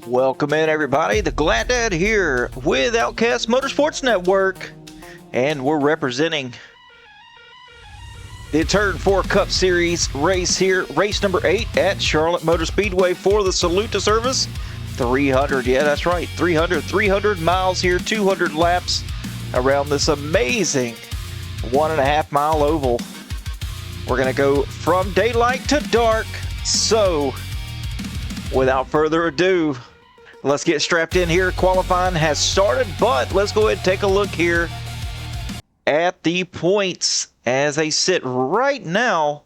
Welcome in, everybody. The Glad Dad here with Outcast Motorsports Network, and we're representing the Turn 4 Cup Series race here, race number 8 at Charlotte Motor Speedway for the Salute to Service 300. Yeah, that's right, 300 miles here, 200 laps around this amazing 1.5 mile oval. We're going to go from daylight to dark, so without further ado, let's get strapped in here. Qualifying has started, but let's go ahead and take a look here at the points as they sit right now.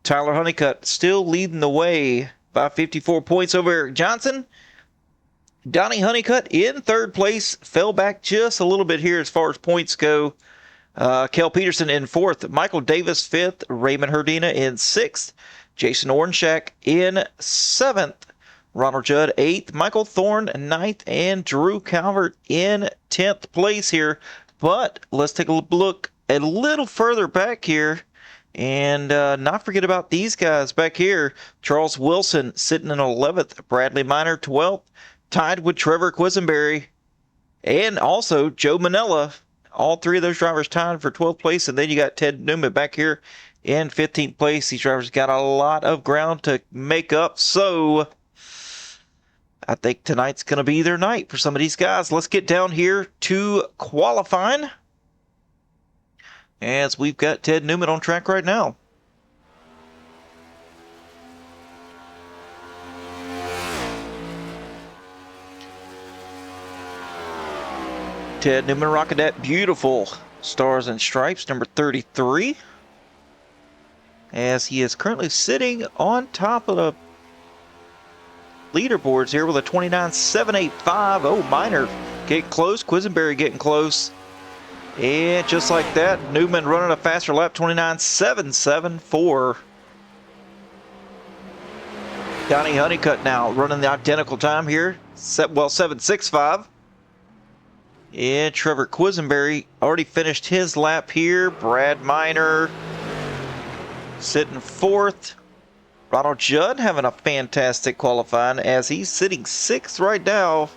Tyler Honeycutt still leading the way by 54 points over Eric Johnson. Donnie Honeycutt in third place, fell back just a little bit here as far as points go. Kel Peterson in fourth, Michael Davis fifth, Raymond Herdina in sixth, Jason Ornshak in seventh, Ronald Judd 8th, Michael Thorne 9th, and Drew Calvert in 10th place here. But let's take a look a little further back here and not forget about these guys back here. Charles Wilson sitting in 11th, Bradley Minor 12th, tied with Trevor Quisenberry, and also Joe Manella. All three of those drivers tied for 12th place, and then you got Ted Newman back here in 15th place. These drivers got a lot of ground to make up, so I think tonight's going to be their night for some of these guys. Let's get down here to qualifying, as we've got Ted Newman on track right now. Ted Newman rocking that beautiful Stars and Stripes, number 33, as he is currently sitting on top of the leaderboards here with a 29.785. Oh, Minor getting close. Quisenberry getting close. And just like that, Newman running a faster lap, 29.774. Donnie Honeycutt now running the identical time here, 7.65. And Trevor Quisenberry already finished his lap here. Brad Minor sitting fourth. Ronald Judd having a fantastic qualifying as he's sitting sixth right now.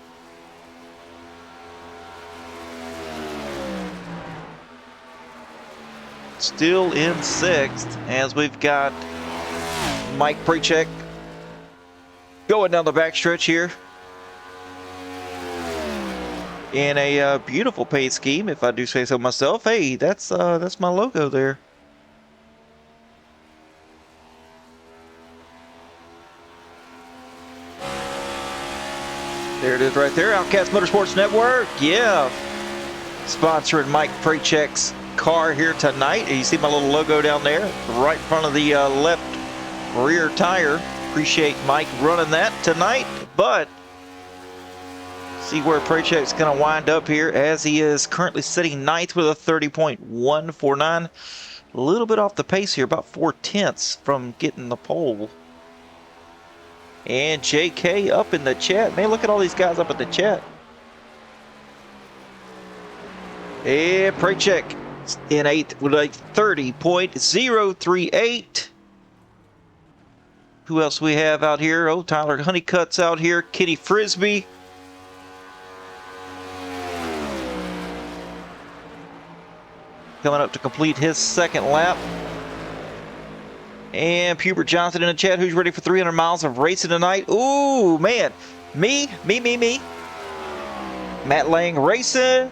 Still in sixth, as we've got Mike Prechek going down the backstretch here in a beautiful paint scheme, if I do say so myself. Hey, that's my logo there. There it is right there, Outcast Motorsports Network. Yeah, sponsoring Mike Prechek's car here tonight. You see my little logo down there, right in front of the left rear tire. Appreciate Mike running that tonight, but see where Prechek's going to wind up here, as he is currently sitting ninth with a 30.149. A little bit off the pace here, about 4/10 from getting the pole. And JK up in the chat. Man, look at all these guys up in the chat. And Prechek in 8th with a 30.038. Who else we have out here? Oh, Tyler Honeycutt's out here. Kenny Frisbee. Coming up to complete his second lap. And Hubert Johnson in the chat, who's ready for 300 miles of racing tonight. Ooh, man. Me. Matt Lang Racing.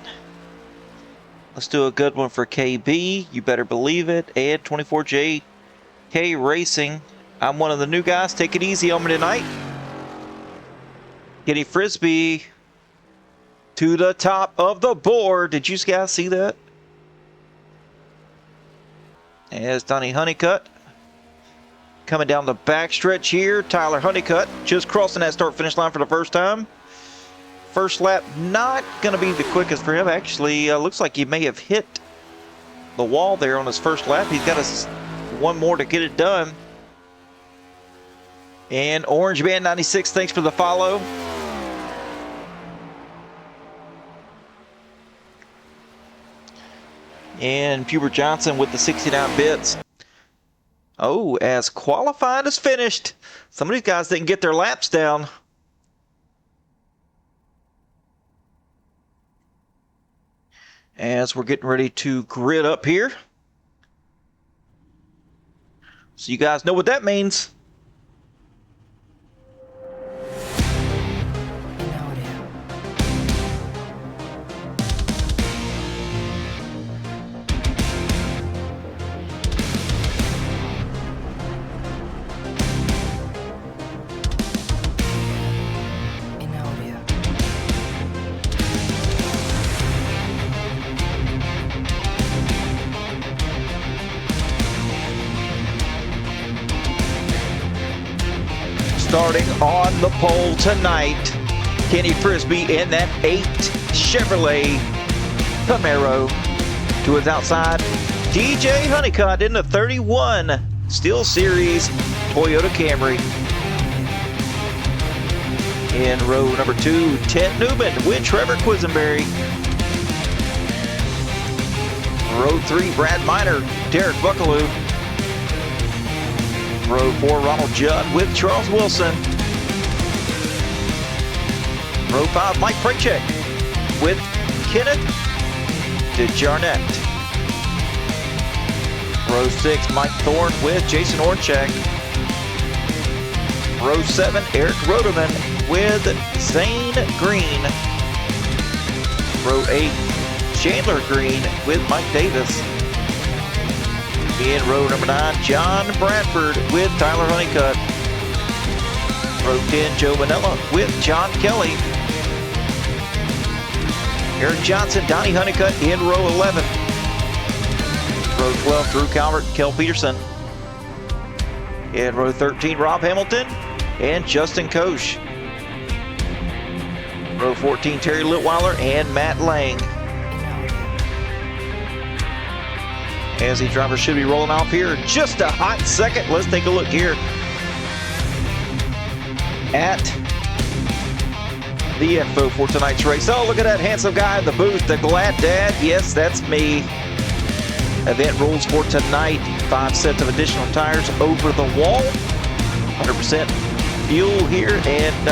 Let's do a good one for KB. You better believe it. And 24JK Racing. I'm one of the new guys. Take it easy on me tonight. Kenny Frisbee to the top of the board. Did you guys see that? As Donnie Honeycutt coming down the backstretch here. Tyler Honeycutt just crossing that start-finish line for the first time. First lap not going to be the quickest for him. Actually, looks like he may have hit the wall there on his first lap. He's got one more to get it done. And Orange Band 96, thanks for the follow. And Hubert Johnson with the 69 bits. Oh, as qualifying is finished. Some of these guys didn't get their laps down. as we're getting ready to grid up here. So you guys know what that means. Starting on the pole tonight, Kenny Frisbee in that 8 Chevrolet Camaro. To his outside, DJ Honeycutt in the 31 Steel Series Toyota Camry. In row number 2, Ted Newman with Trevor Quisenberry. Row 3, Brad Miner, Derek Buckaloo. Row 4, Ronald Judd with Charles Wilson. Row 5, Mike Prachek with Kenneth DeJarnett. Row 6, Mike Thorne with Jason Orchak. Row 7, Eric Rodeman with Zane Green. Row 8, Chandler Green with Mike Davis. In row number 9, John Bradford with Tyler Honeycutt. Row 10, Joe Manella with John Kelly. Eric Johnson, Donnie Honeycutt in row 11. Row 12, Drew Calvert, Kel Peterson. In row 13, Rob Hamilton and Justin Koch. Row 14, Terry Litweiler and Matt Lang. As these drivers should be rolling off here in just a hot second. Let's take a look here at the info for tonight's race. Oh, look at that handsome guy in the booth, the Glad Dad. Yes, that's me. Event rules for tonight: 5 sets of additional tires over the wall, 100% fuel here, and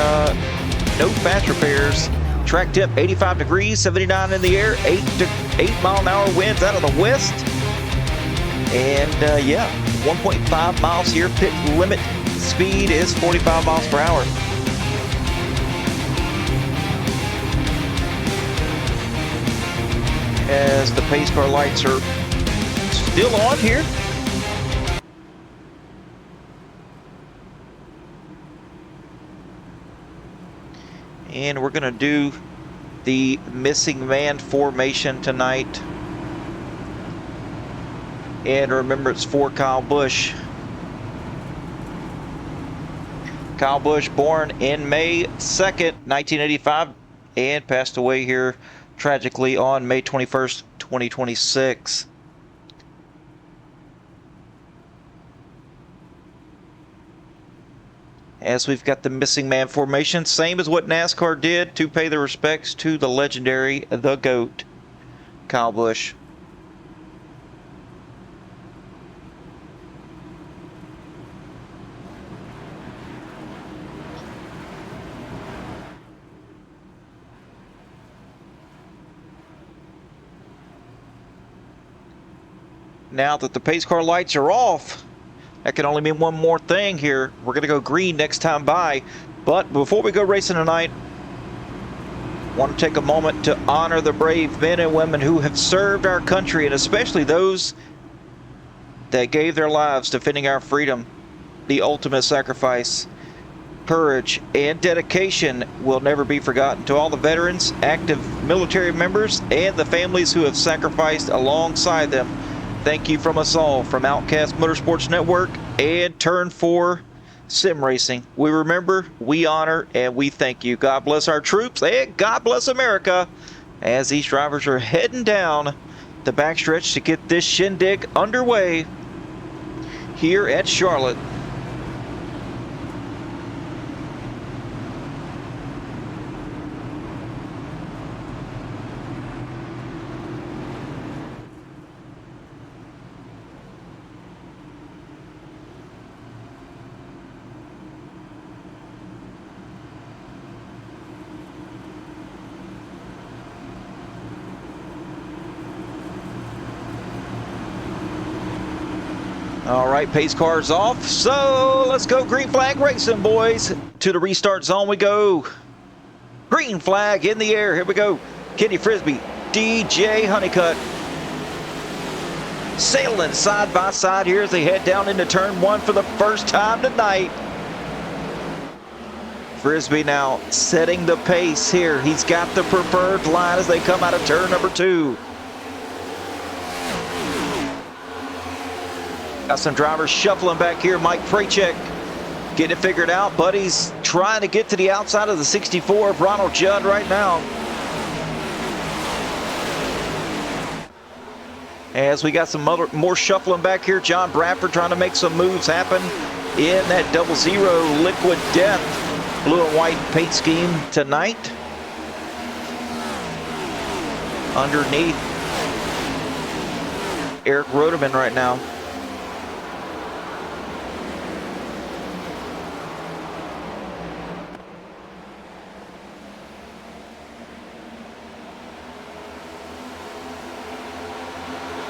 no fast repairs. Track tip: 85 degrees, 79 in the air, 8 mile an hour winds out of the west. And 1.5 miles here. Pit limit speed is 45 miles per hour. As the pace car lights are still on here. And we're going to do the missing man formation tonight. And remember, it's for Kyle Busch. Kyle Busch, born in May 2nd, 1985, and passed away here tragically on May 21st, 2026. As we've got the missing man formation, same as what NASCAR did to pay their respects to the legendary, the GOAT, Kyle Busch. Now that the pace car lights are off, that can only mean one more thing here. We're going to go green next time by. But before we go racing tonight, I want to take a moment to honor the brave men and women who have served our country, and especially those that gave their lives defending our freedom. The ultimate sacrifice, courage, and dedication will never be forgotten. To all the veterans, active military members, and the families who have sacrificed alongside them, thank you from us all, from Outcast Motorsports Network and Turn 4 Sim Racing. We remember, we honor, and we thank you. God bless our troops, and God bless America, as these drivers are heading down the backstretch to get this shindig underway here at Charlotte. All right, pace car's off. So let's go green flag racing, boys. To the restart zone we go. Green flag in the air. Here we go. Kenny Frisbee, DJ Honeycutt. Sailing side by side here as they head down into turn 1 for the first time tonight. Frisbee now setting the pace here. He's got the preferred line as they come out of turn number 2. Got some drivers shuffling back here. Mike Prachek getting it figured out. Buddy's trying to get to the outside of the 64 of Ronald Judd right now. As we got some more shuffling back here. John Bradford trying to make some moves happen in that 00 Liquid Death blue and white paint scheme tonight. Underneath Eric Rodeman right now.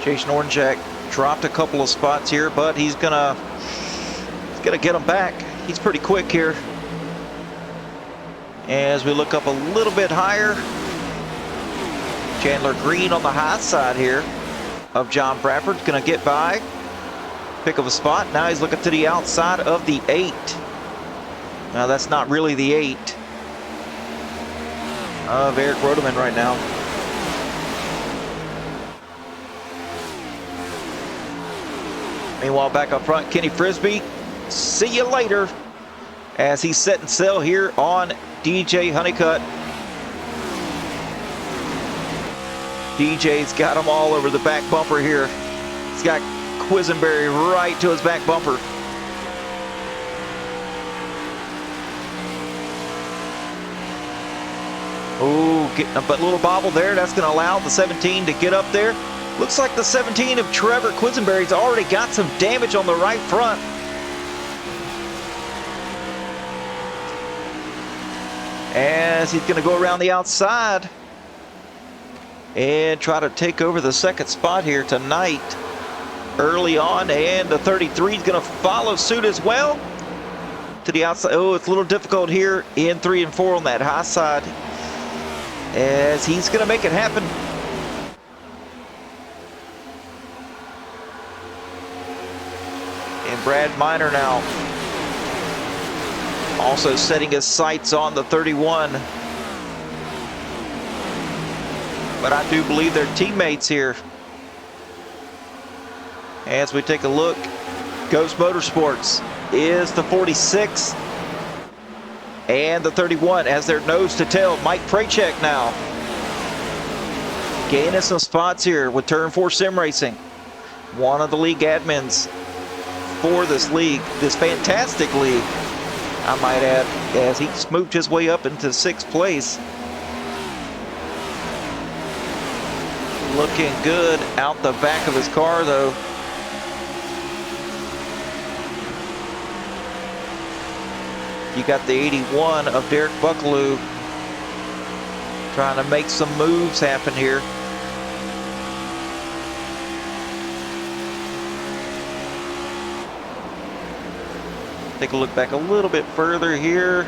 Jason Ornjack dropped a couple of spots here, but he's gonna get them back. He's pretty quick here. As we look up a little bit higher, Chandler Green on the high side here of John Bradford, gonna get by, pick up a spot. Now he's looking to the outside of the 8. Now that's not really the 8 of Eric Rodeman right now. Meanwhile, back up front, Kenny Frisbee, see you later, as he's setting sail here on DJ Honeycutt. DJ's got him all over the back bumper here. He's got Quisenberry right to his back bumper. Oh, getting a little bobble there. That's going to allow the 17 to get up there. Looks like the 17 of Trevor Quisenberry's already got some damage on the right front. As he's going to go around the outside and try to take over the second spot here tonight early on. And the 33 is going to follow suit as well to the outside. Oh, it's a little difficult here in 3 and 4 on that high side, as he's going to make it happen. And Brad Miner now also setting his sights on the 31. But I do believe they're teammates here. As we take a look, Ghost Motorsports is the 46 and the 31 as their nose to tail. Mike Prachek now gaining some spots here with Turn 4 Sim Racing. One of the league admins for this league, this fantastic league, I might add, as he smooched his way up into 6th place. Looking good out the back of his car, though. You got the 81 of Derek Buckaloo trying to make some moves happen here. Take a look back a little bit further here.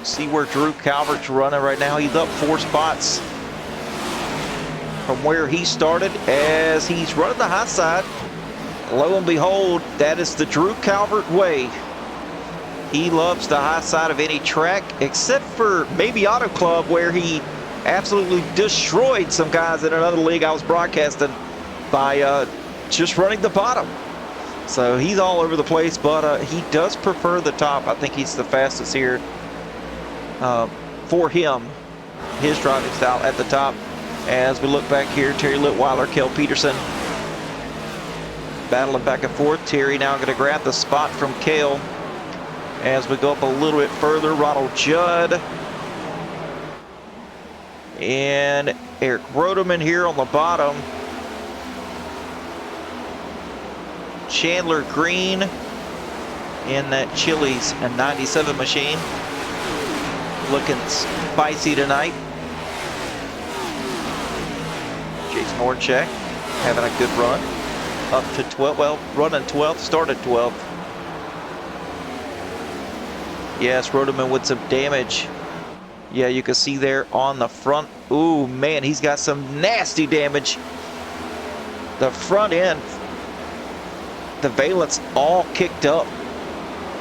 See where Drew Calvert's running right now. He's up 4 spots from where he started as he's running the high side. Lo and behold, that is the Drew Calvert way. He loves the high side of any track, except for maybe Auto Club, where he absolutely destroyed some guys in another league I was broadcasting by just running the bottom. So he's all over the place, but he does prefer the top. I think he's the fastest here for him, his driving style at the top. As we look back here, Terry Litweiler, Kel Peterson battling back and forth. Terry now going to grab the spot from Kel. As we go up a little bit further, Ronald Judd and Eric Rodeman here on the bottom. Chandler Green in that Chili's and 97 machine. Looking spicy tonight. Jason Orncheck having a good run. up to 12th. Well, running 12th, started 12th. Yes, Rodeman with some damage. Yeah, you can see there on the front. Ooh, man, he's got some nasty damage. The front end, the valence all kicked up.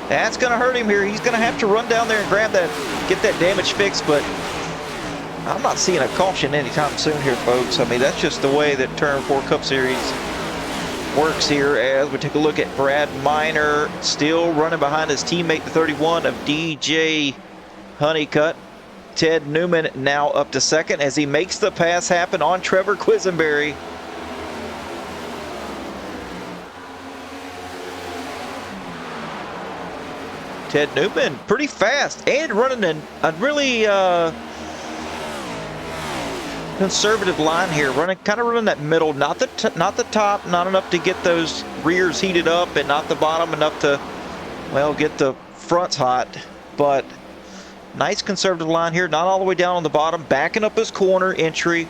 That's going to hurt him here. He's going to have to run down there and grab that, get that damage fixed, but I'm not seeing a caution anytime soon here, folks. I mean, that's just the way that Turn 4 Cup Series works here. As we take a look at Brad Miner, still running behind his teammate, the 31 of DJ Honeycutt. Ted Newman now up to second as he makes the pass happen on Trevor Quisenberry. Ted Newman pretty fast and running a really conservative line here, kind of running that middle, not the top, not enough to get those rears heated up, and not the bottom enough to, well, get the fronts hot. But nice conservative line here, not all the way down on the bottom, backing up his corner entry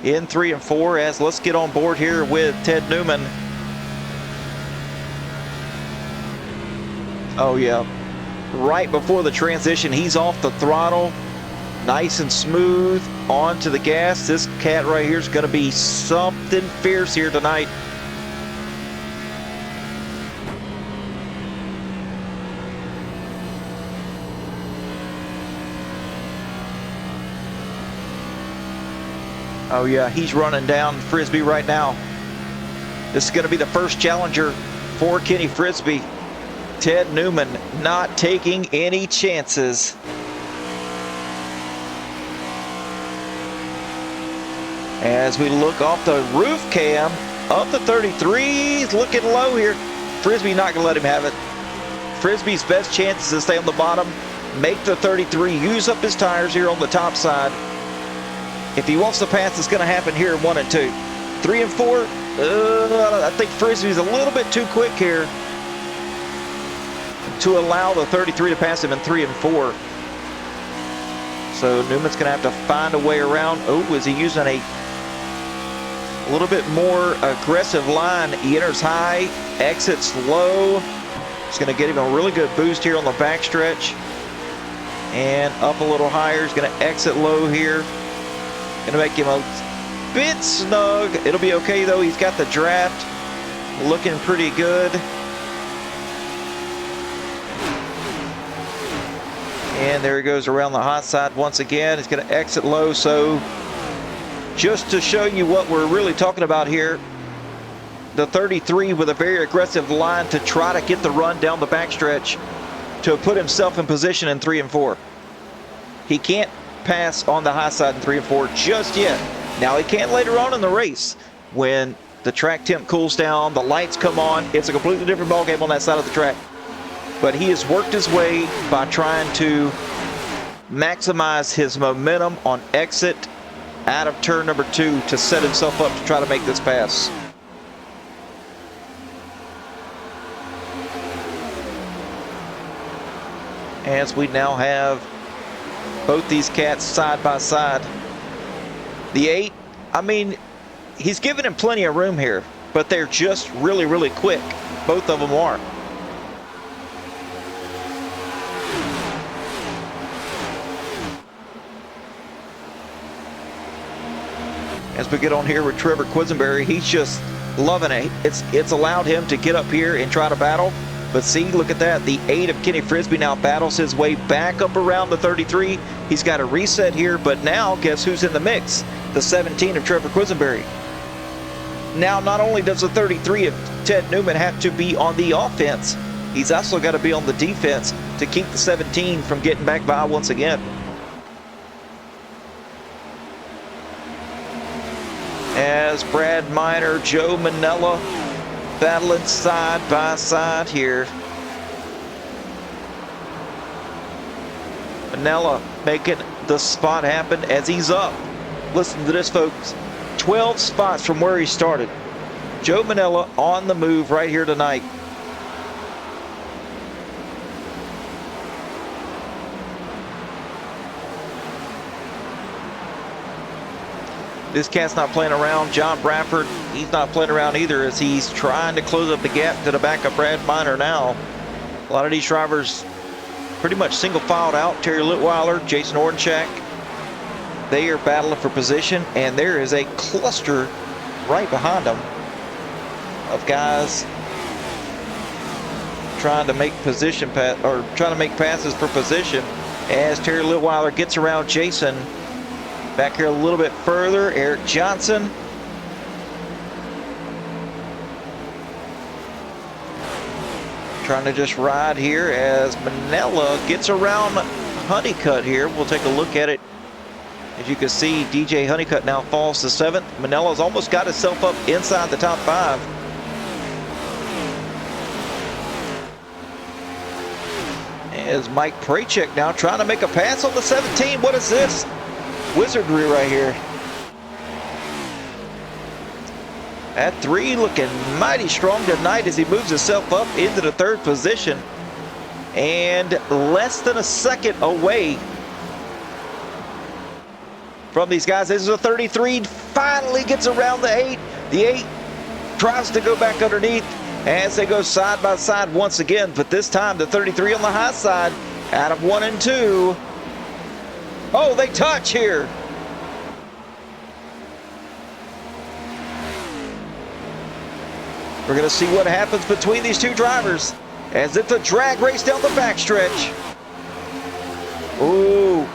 in 3 and 4. As let's get on board here with Ted Newman. Oh yeah, right before the transition, he's off the throttle, nice and smooth onto the gas. This cat right here is going to be something fierce here tonight. Oh yeah, he's running down Frisbee right now. This is going to be the first challenger for Kenny Frisbee. Ted Newman not taking any chances. As we look off the roof cam of the 33, looking low here. Frisbee not going to let him have it. Frisbee's best chance is to stay on the bottom, make the 33, use up his tires here on the top side. If he wants to pass, it's going to happen here in 1 and 2. 3 and 4, I think Frisbee's a little bit too quick here to allow the 33 to pass him in 3 and 4. So Newman's going to have to find a way around. Oh, is he using a little bit more aggressive line? He enters high, exits low. It's going to get him a really good boost here on the backstretch. And up a little higher. He's going to exit low here. Going to make him a bit snug. It'll be okay, though. He's got the draft looking pretty good. And there he goes around the hot side once again. He's going to exit low. So just to show you what we're really talking about here, the 33 with a very aggressive line to try to get the run down the backstretch to put himself in position in 3 and 4. He can't pass on the high side in 3 and 4 just yet. Now he can later on in the race when the track temp cools down, the lights come on. It's a completely different ballgame on that side of the track. But he has worked his way by trying to maximize his momentum on exit out of turn number 2 to set himself up to try to make this pass. As we now have both these cats side by side. The 8, I mean, he's given him plenty of room here, but they're just really, really quick. Both of them are. As we get on here with Trevor Quisenberry, he's just loving it. It's allowed him to get up here and try to battle. But see, look at that. The 8 of Kenny Frisbee now battles his way back up around the 33. He's got a reset here, but now guess who's in the mix? The 17 of Trevor Quisenberry. Now, not only does the 33 of Ted Newman have to be on the offense, he's also got to be on the defense to keep the 17 from getting back by once again. As Brad Miner, Joe Manella battling side by side here. Manella making the spot happen as he's up. Listen to this, folks. 12 spots from where he started. Joe Manella on the move right here tonight. This cat's not playing around. John Bradford, he's not playing around either, as he's trying to close up the gap to the back of Brad Miner now. A lot of these drivers pretty much single filed out. Terry Litweiler, Jason Orenchak, they are battling for position, and there is a cluster right behind them of guys trying to make position trying to make passes for position, as Terry Litweiler gets around Jason. Back here a little bit further, Eric Johnson. Trying to just ride here as Manella gets around Honeycutt here. We'll take a look at it. As you can see, DJ Honeycutt now falls to 7th. Manella's almost got himself up inside the top 5. As Mike Prachek now trying to make a pass on the 17. What is this? Wizardry right here. At 3, looking mighty strong tonight as he moves himself up into the 3rd position. And less than a second away from these guys. This is a 33, finally gets around the 8. The 8 tries to go back underneath as they go side by side once again, but this time the 33 on the high side out of 1 and 2. Oh, they touch here. We're going to see what happens between these two drivers as it's a drag race down the backstretch. Ooh,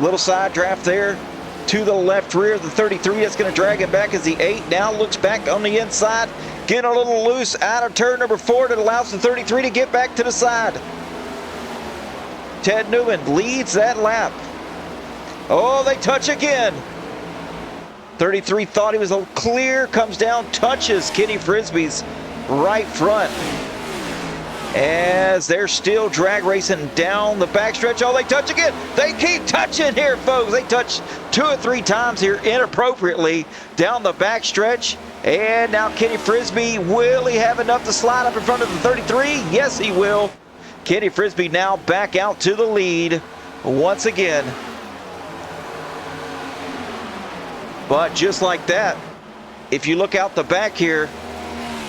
little side draft there to the left rear of the 33. That's going to drag it back as the 8 now looks back on the inside. Getting a little loose out of turn number 4 that allows the 33 to get back to the side. Ted Newman leads that lap. Oh, they touch again. 33 thought he was clear, comes down, touches Kenny Frisbee's right front. As they're still drag racing down the backstretch. Oh, they touch again. They keep touching here, folks. They touch 2 or 3 times here inappropriately down the backstretch. And now Kenny Frisbee, will he have enough to slide up in front of the 33? Yes, he will. Kenny Frisbee now back out to the lead once again. But just like that, if you look out the back here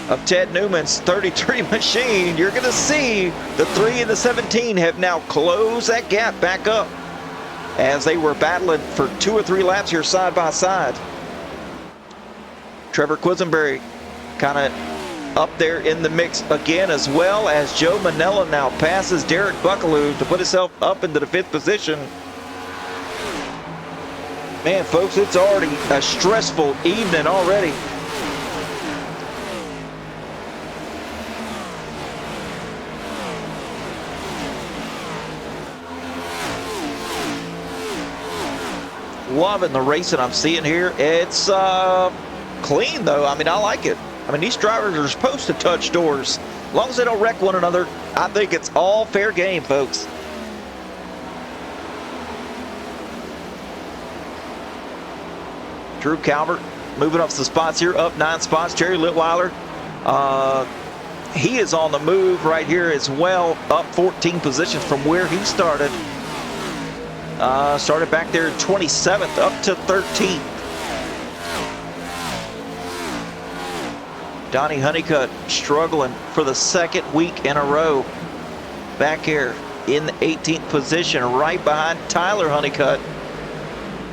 of Ted Newman's 33 machine, you're going to see the 3 and the 17 have now closed that gap back up as they were battling for 2 or 3 laps here side by side. Trevor Quisenberry kind of up there in the mix again, as well as Joe Manella now passes Derek Buckaloo to put himself up into the 5th position. Man, folks, it's already a stressful evening already. Loving the racing I'm seeing here. It's clean, though. I mean, I like it. I mean, these drivers are supposed to touch doors. As long as they don't wreck one another, I think it's all fair game, folks. Drew Calvert moving up some spots here, up 9 spots. Jerry Litweiler, he is on the move right here as well, up 14 positions from where he started. Started back there 27th, up to 13th. Donnie Honeycutt struggling for the 2nd week in a row. Back here in the 18th position, right behind Tyler Honeycutt.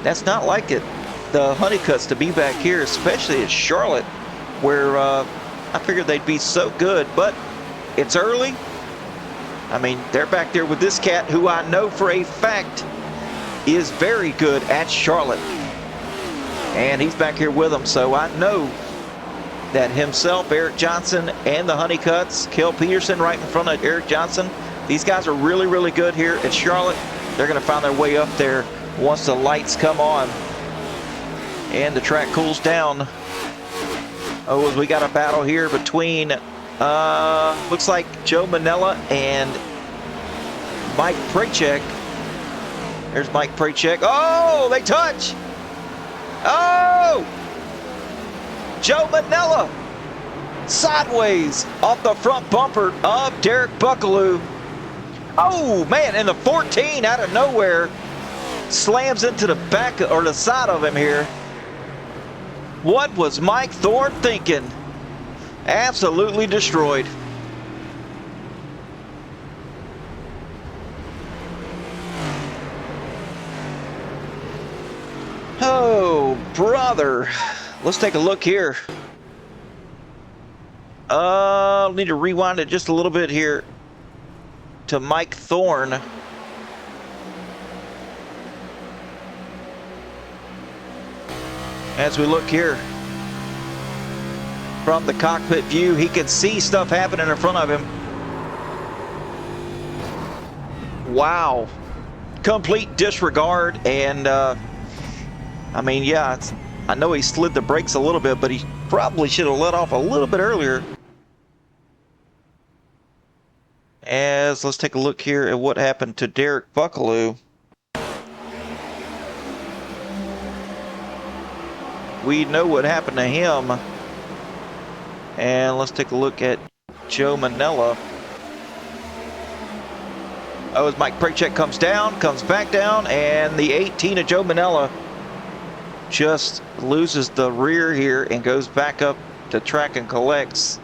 That's not like it. The Honeycutts to be back here, especially at Charlotte, where I figured they'd be so good, but it's early. I mean, they're back there with this cat who I know for a fact is very good at Charlotte. And he's back here with them, so I know that himself, Eric Johnson, and the Honeycutts, Kel Peterson right in front of Eric Johnson, these guys are really, really good here at Charlotte. They're going to find their way up there once the lights come on and the track cools down. Oh, as we got a battle here between, looks like Joe Manella and Mike Prachek. There's Mike Prachek. Oh, they touch. Oh! Joe Manella sideways off the front bumper of Derek Buckaloo. Oh, man, and the 14 out of nowhere slams into the back or the side of him here. What was Mike Thorne thinking? Absolutely destroyed. Oh, brother. Let's take a look here. I'll need to rewind it just a little bit here to Mike Thorne. As we look here from the cockpit view, he can see stuff happening in front of him. Wow. Complete disregard. And I mean, yeah, I know he slid the brakes a little bit, but he probably should have let off a little bit earlier. As let's take a look here at what happened to Derek Buckaloo. We know what happened to him. And let's take a look at Joe Manella. Oh, as Mike Prachek comes down, comes back down, and the 18 of Joe Manella just loses the rear here and goes back up the track and collects.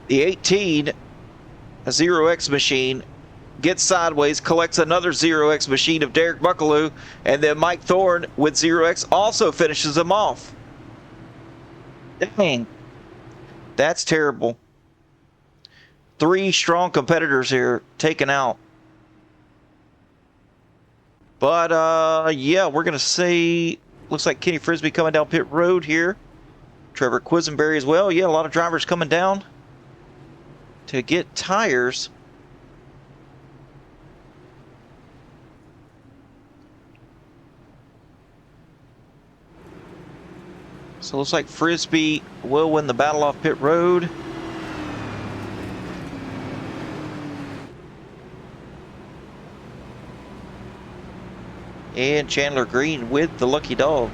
The 18, a 0X machine, gets sideways, collects another 0X machine of Derek Buckaloo, and then Mike Thorne with 0X also finishes him off. Dang, that's terrible. 3 strong competitors here taken out. But yeah, we're gonna say, looks like Kenny Frisbee coming down pit road here. Trevor Quisenberry as well. Yeah, a lot of drivers coming down to get tires. So it looks like Frisbee will win the battle off pit road. And Chandler Green with the lucky dog.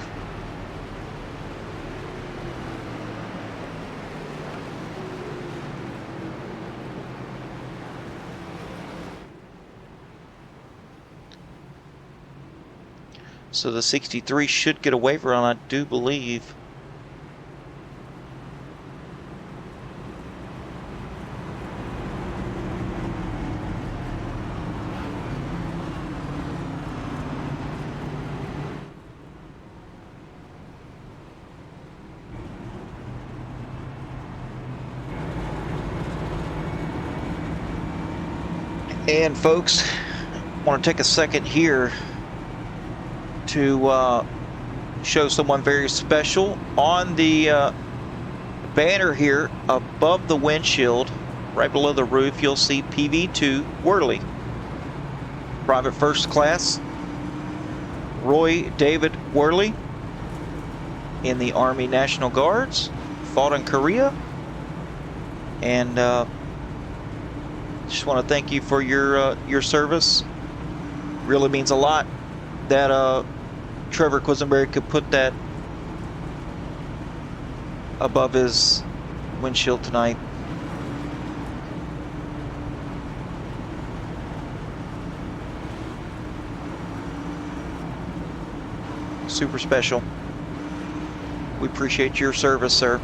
So the 63 should get a waiver on, I do believe. And folks, I want to take a second here to show someone very special. On the banner here above the windshield, right below the roof, you'll see PV2 Worley. Private First Class Roy David Worley in the Army National Guards, fought in Korea, and just want to thank you for your service. Really means a lot that Trevor Quisenberry could put that above his windshield tonight. Super special. We appreciate your service, sir.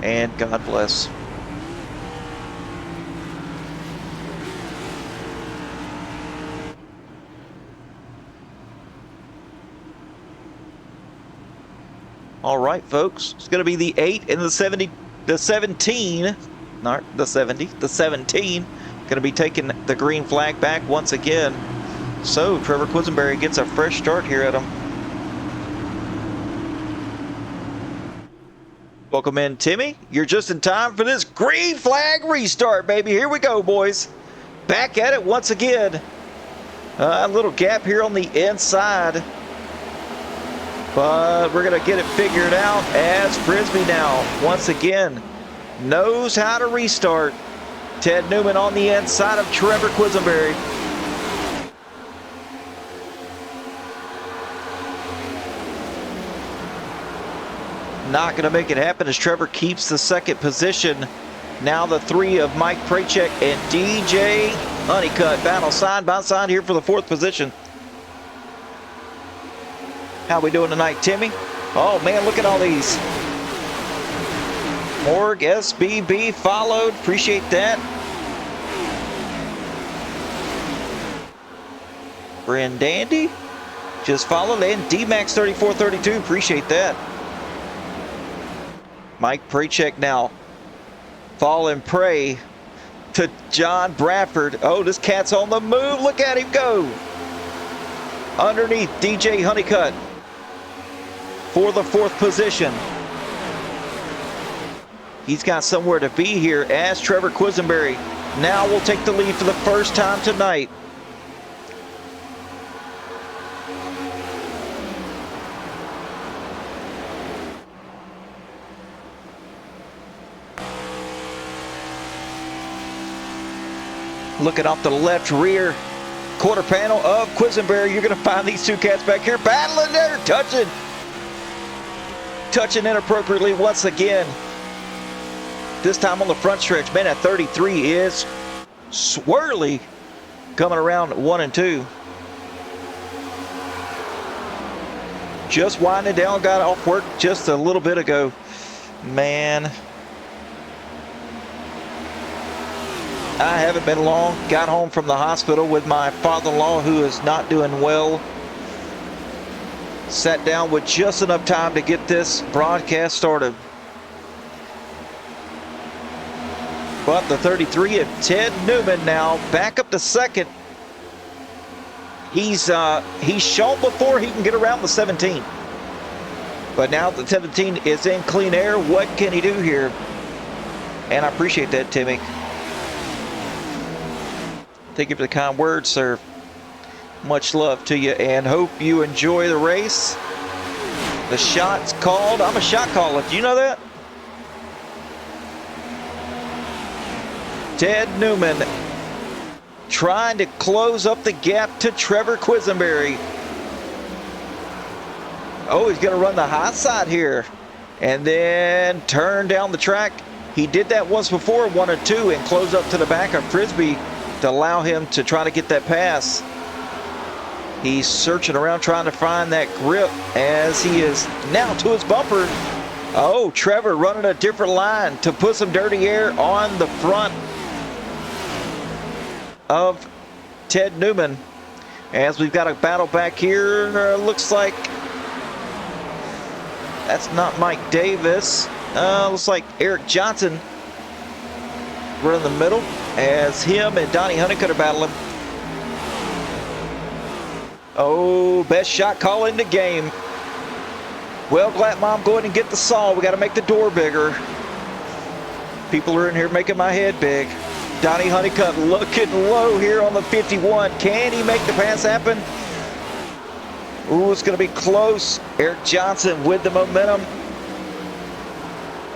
And God bless. All right, folks, it's going to be the 8 and the 70, the 17, not the 70, the 17, going to be taking the green flag back once again. So Trevor Quisenberry gets a fresh start here at him. Welcome in, Timmy. You're just in time for this green flag restart, baby. Here we go, boys. Back at it once again. A little gap here on the inside. But we're going to get it figured out as Frisbee now, once again, knows how to restart. Ted Newman on the inside of Trevor Quisenberry. Not going to make it happen as Trevor keeps the second position. Now the 3 of Mike Prachek and DJ Honeycutt battle side by side here for the 4th position. How we doing tonight, Timmy? Oh man, look at all these. Morg, SBB followed. Appreciate that. Brandandy just followed. And DMAX3432. Appreciate that. Mike Praycheck now. Fall and pray to John Bradford. Oh, this cat's on the move. Look at him go. Underneath DJ Honeycutt for the 4th position. He's got somewhere to be here as Trevor Quisenberry now will take the lead for the first time tonight. Looking off the left rear quarter panel of Quisenberry, you're going to find these 2 cats back here battling there, touching inappropriately once again. This time on the front stretch. Man, at 33 is swirly coming around 1 and 2. Just winding down, got off work just a little bit ago. Man, I haven't been long. Got home from the hospital with my father-in-law who is not doing well. Sat down with just enough time to get this broadcast started. But the 33 of Ted Newman now back up to 2nd. He's shown before he can get around the 17. But now the 17 is in clean air. What can he do here? And I appreciate that, Timmy. Thank you for the kind words, sir. Much love to you and hope you enjoy the race. The shot's called. I'm a shot caller. Do you know that? Ted Newman trying to close up the gap to Trevor Quisenberry. Oh, he's going to run the high side here and then turn down the track. He did that once before, 1 and 2, and close up to the back of Frisbee to allow him to try to get that pass. He's searching around trying to find that grip as he is now to his bumper. Oh, Trevor running a different line to put some dirty air on the front of Ted Newman. As we've got a battle back here, looks like that's not Mike Davis. Looks like Eric Johnson running the middle as him and Donnie Honeycutt are battling. Oh, best shot call in the game. Well, Glad Mom, go ahead and get the saw. We got to make the door bigger. People are in here making my head big. Donnie Honeycutt looking low here on the 51. Can he make the pass happen? Ooh, it's going to be close. Eric Johnson with the momentum.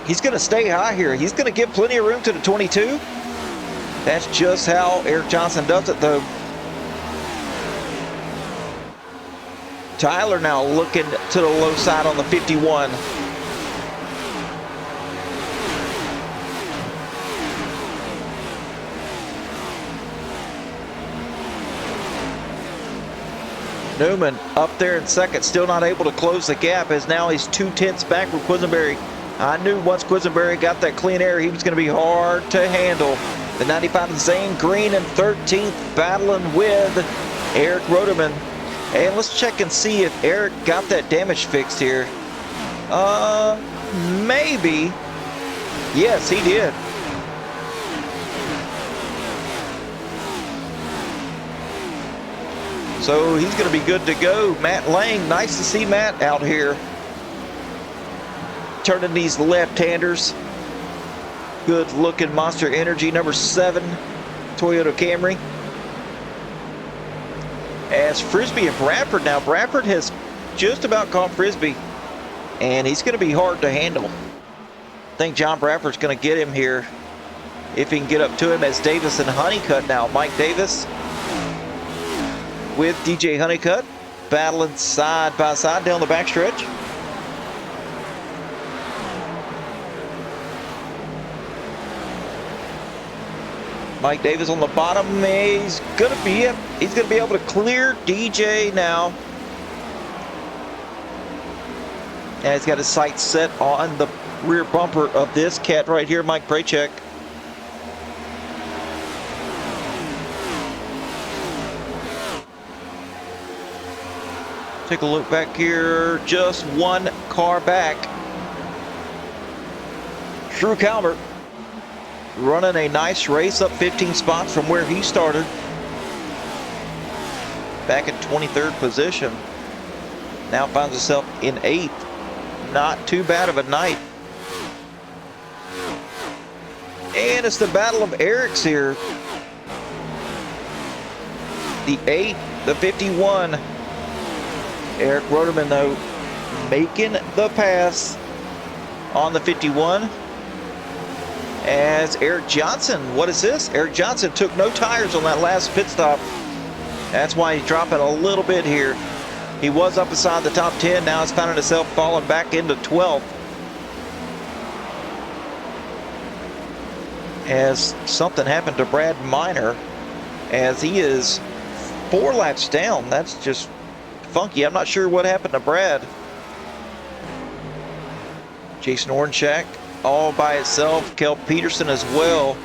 He's going to stay high here. He's going to give plenty of room to the 22. That's just how Eric Johnson does it, though. Tyler now looking to the low side on the 51. Newman up there in 2nd, still not able to close the gap as now he's 2/10 back from Quisenberry. I knew once Quisenberry got that clean air, he was going to be hard to handle. The 95 of Zane Green in 13th, battling with Eric Roderman. And let's check and see if Eric got that damage fixed here. Maybe. Yes, he did. So he's going to be good to go. Matt Lang, nice to see Matt out here. Turning these left-handers. Good looking Monster Energy number 7 Toyota Camry. As Frisbee and Bradford now. Bradford has just about caught Frisbee. And he's going to be hard to handle. I think John Bradford's going to get him here. If he can get up to him as Davis and Honeycutt now. Mike Davis with DJ Honeycutt. Battling side by side down the backstretch. Mike Davis on the bottom. He's gonna be able to clear DJ now. And he's got his sights set on the rear bumper of this cat right here, Mike Prachek. Take a look back here, just one car back. Drew Calvert running a nice race, up 15 spots from where he started. Back in 23rd position. Now finds himself in 8th. Not too bad of a night. And it's the battle of Eric's here. The 8, the 51. Eric Roderman, though, making the pass on the 51. As Eric Johnson, what is this? Eric Johnson took no tires on that last pit stop. That's why he's dropping a little bit here. He was up inside the top 10. Now he's finding himself falling back into 12th. As something happened to Brad Minor, as he is 4 laps down. That's just funky. I'm not sure what happened to Brad. Jason Ornshak all by itself. Kel Peterson as well.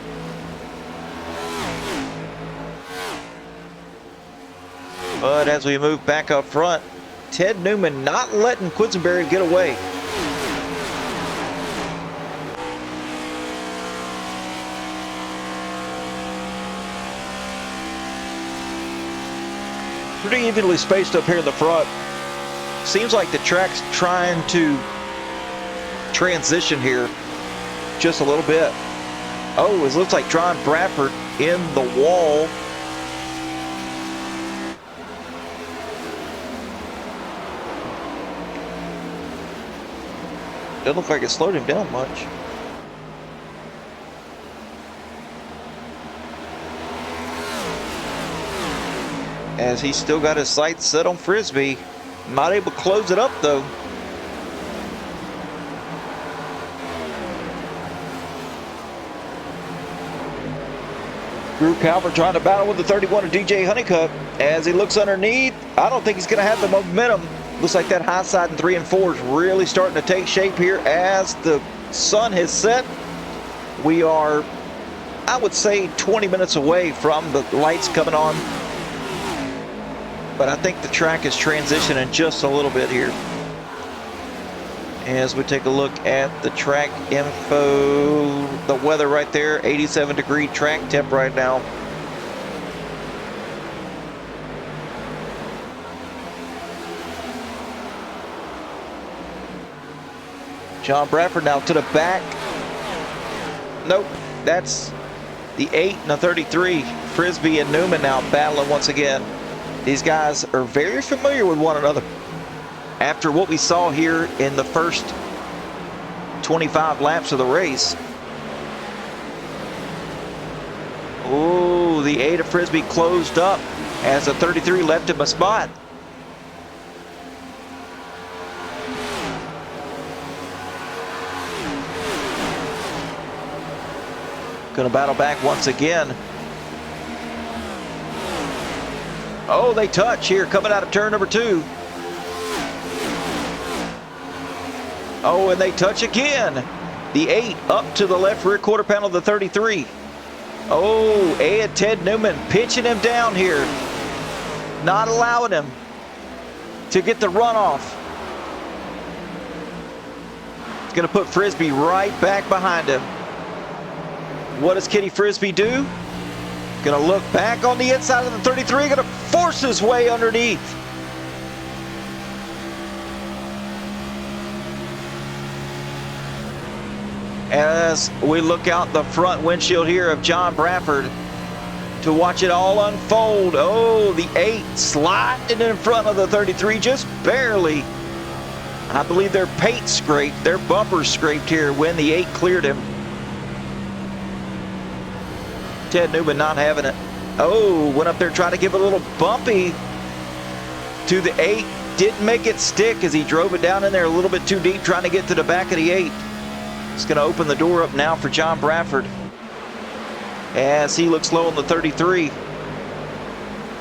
But as we move back up front, Ted Newman not letting Quisenberry get away. Pretty evenly spaced up here in the front. Seems like the track's trying to transition here just a little bit. Oh, it looks like John Bradford in the wall. Doesn't look like it slowed him down much. As he's still got his sights set on Frisbee. Not able to close it up though. Drew Calvert trying to battle with the 31 of DJ Honeycutt. As he looks underneath, I don't think he's going to have the momentum. Looks like that high side in 3 and 4 is really starting to take shape here as the sun has set. We are, I would say, 20 minutes away from the lights coming on. But I think the track is transitioning just a little bit here. As we take a look at the track info, the weather right there, 87-degree track temp right now. John Bradford now to the back. Nope, that's the 8 and the 33. Frisbee and Newman now battling once again. These guys are very familiar with one another. After what we saw here in the first 25 laps of the race. Oh, the 8 of Frisbee closed up as the 33 left him a spot. Gonna battle back once again. Oh, they touch here coming out of turn number 2. Oh, and they touch again. The 8 up to the left rear quarter panel of the 33. Oh, and Ted Newman pinching him down here. Not allowing him to get the runoff. It's going to put Frisbee right back behind him. What does Kenny Frisbee do? Going to look back on the inside of the 33. Going to force his way underneath. As we look out the front windshield here of John Bradford to watch it all unfold. Oh, the 8 sliding in front of the 33 just barely. I believe their paint scraped, their bumper scraped here when the 8 cleared him. Ted Newman not having it. Oh, went up there trying to give it a little bumpy to the 8. Didn't make it stick as he drove it down in there a little bit too deep trying to get to the back of the 8. It's going to open the door up now for John Bradford as he looks low on the 33.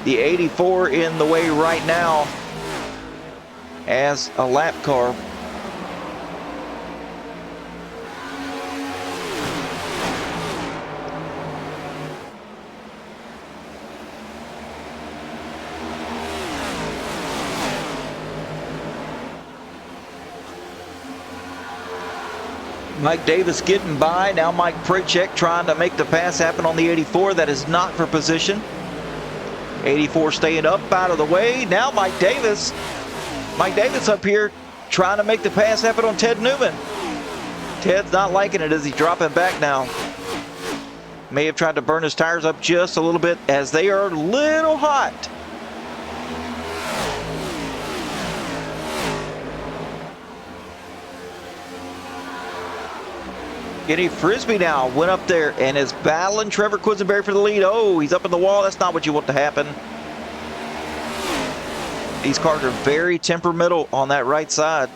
The 84 in the way right now as a lap car. Mike Davis getting by. Now Mike Pritchek trying to make the pass happen on the 84. That is not for position. 84 staying up out of the way. Now Mike Davis up here trying to make the pass happen on Ted Newman. Ted's not liking it as he's dropping back now. May have tried to burn his tires up just a little bit as they are a little hot. Kenny Frisbee now went up there and is battling Trevor Quisenberry for the lead. Oh, he's up in the wall. That's not what you want to happen. These cars are very temperamental on that right side.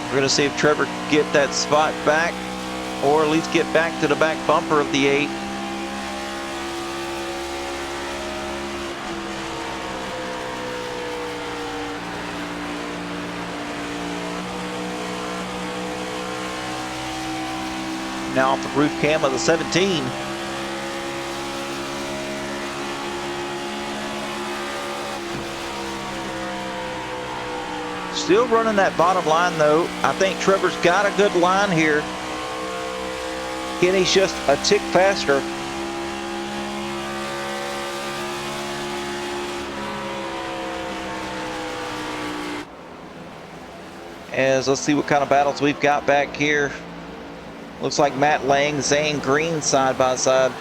We're going to see if Trevor can get that spot back, or at least get back to the back bumper of the 8. Now off the roof cam of the 17. Still running that bottom line though. I think Trevor's got a good line here. Kenny's just a tick faster. As let's see what kind of battles we've got back here. Looks like Matt Lang, Zane Green side by side.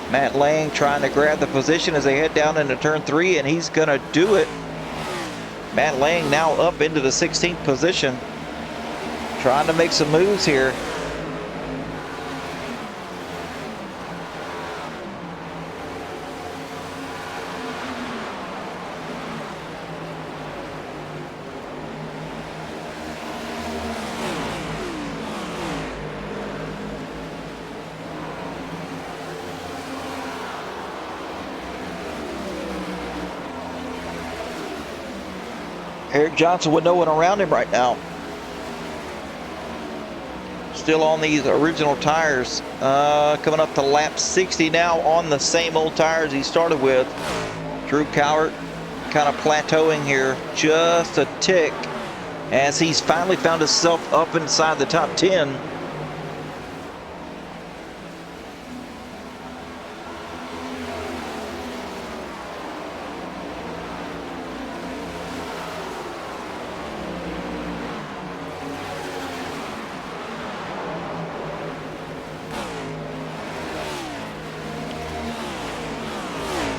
Matt Lang trying to grab the position as they head down into turn 3, and he's gonna do it. Matt Lang now up into the 16th position, trying to make some moves here. Eric Johnson with no one around him right now. Still on these original tires. Coming up to lap 60 now on the same old tires he started with. Drew Cowart kind of plateauing here just a tick as he's finally found himself up inside the top 10.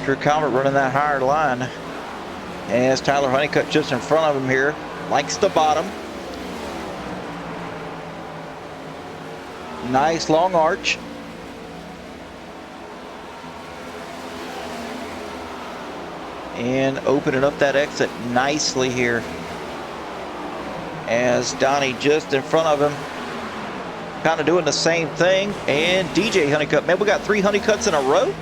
Drew Cowart running that higher line as Tyler Honeycutt just in front of him here. Likes the bottom. Nice long arch. And opening up that exit nicely here as Donnie just in front of him. Kind of doing the same thing. And DJ Honeycutt. Man, we got 3 Honeycutts in a row.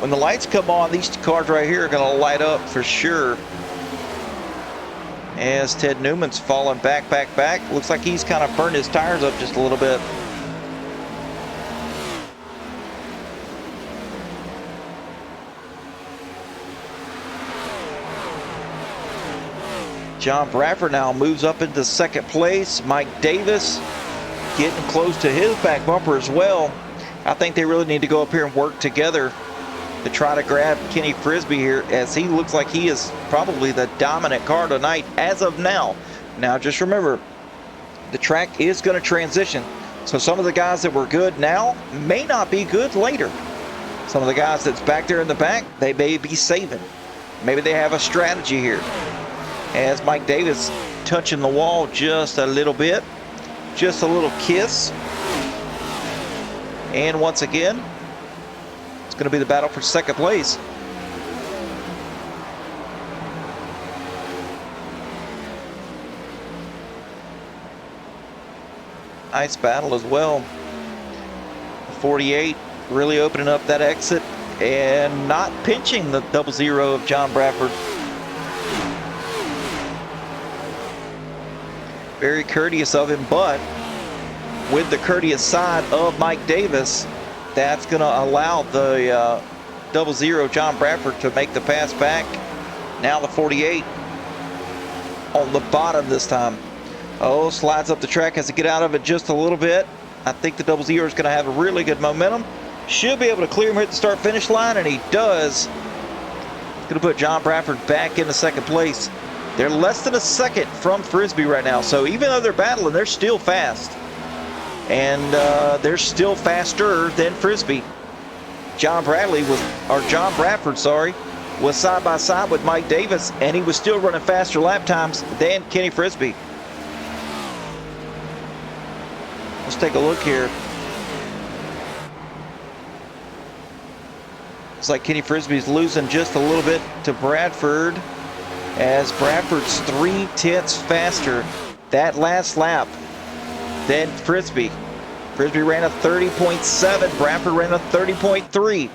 When the lights come on, these cars right here are going to light up for sure. As Ted Newman's falling back. Looks like he's kind of burned his tires up just a little bit. John Bradford now moves up into second place. Mike Davis getting close to his back bumper as well. I think they really need to go up here and work together to try to grab Kenny Frisbee here, as he looks like he is probably the dominant car tonight as of now. Now just remember, the track is going to transition. So some of the guys that were good now may not be good later. Some of the guys that's back there in the back, they may be saving. Maybe they have a strategy here. As Mike Davis touching the wall just a little bit. Just a little kiss. And once again, it's going to be the battle for second place. Nice battle as well. 48 really opening up that exit and not pinching the 00 of John Bradford. Very courteous of him, but with the courteous side of Mike Davis. That's going to allow the 00 John Bradford to make the pass back. Now the 48 on the bottom this time. Oh, slides up the track, has to get out of it just a little bit. I think the 00 is going to have a really good momentum. Should be able to clear him at the start-finish line, and he does. It's going to put John Bradford back into second place. They're less than a second from Frisbee right now, so even though they're battling, they're still fast. And they're still faster than Frisbee. John Bradford, was side by side with Mike Davis, and he was still running faster lap times than Kenny Frisbee. Let's take a look here. Looks like Kenny Frisbee's losing just a little bit to Bradford, as Bradford's 0.3 faster that last lap than Frisbee. Frisbee ran a 30.7, Bradford ran a 30.3.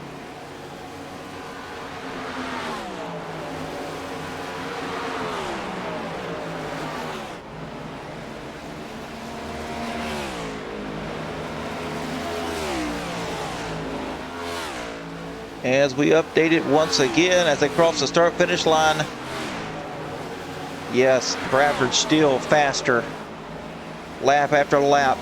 As we update it once again as they cross the start-finish line. Yes, Bradford still faster lap after lap.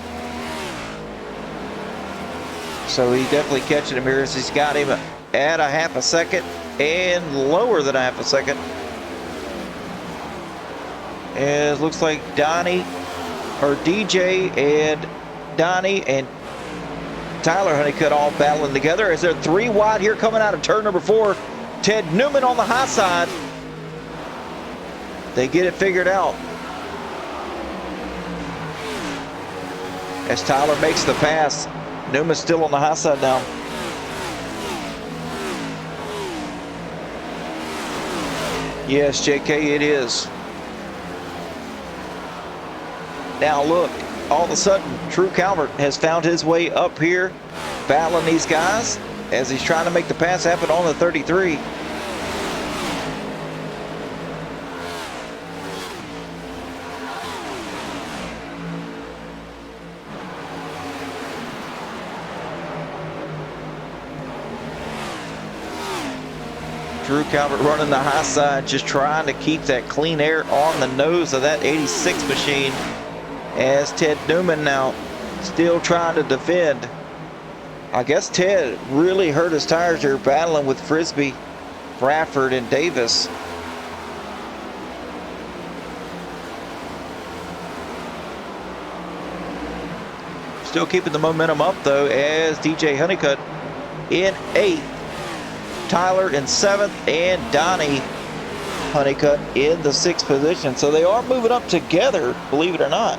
So he's definitely catching him here as he's got him at a half a second and lower than a half a second. As looks like DJ and Donnie and Tyler Honeycutt all battling together as they're 3 wide here coming out of turn number 4. Ted Newman on the high side. They get it figured out. As Tyler makes the pass, Newman's still on the high side now. Yes, JK, it is. Now look, all of a sudden, Drew Calvert has found his way up here, battling these guys as he's trying to make the pass happen on the 33. Drew Calvert running the high side, just trying to keep that clean air on the nose of that 86 machine. As Ted Newman now still trying to defend. I guess Ted really hurt his tires here battling with Frisbee, Bradford, and Davis. Still keeping the momentum up though as DJ Honeycutt in 8th. Tyler in 7th, and Donnie Honeycutt in the 6th position. So they are moving up together, believe it or not.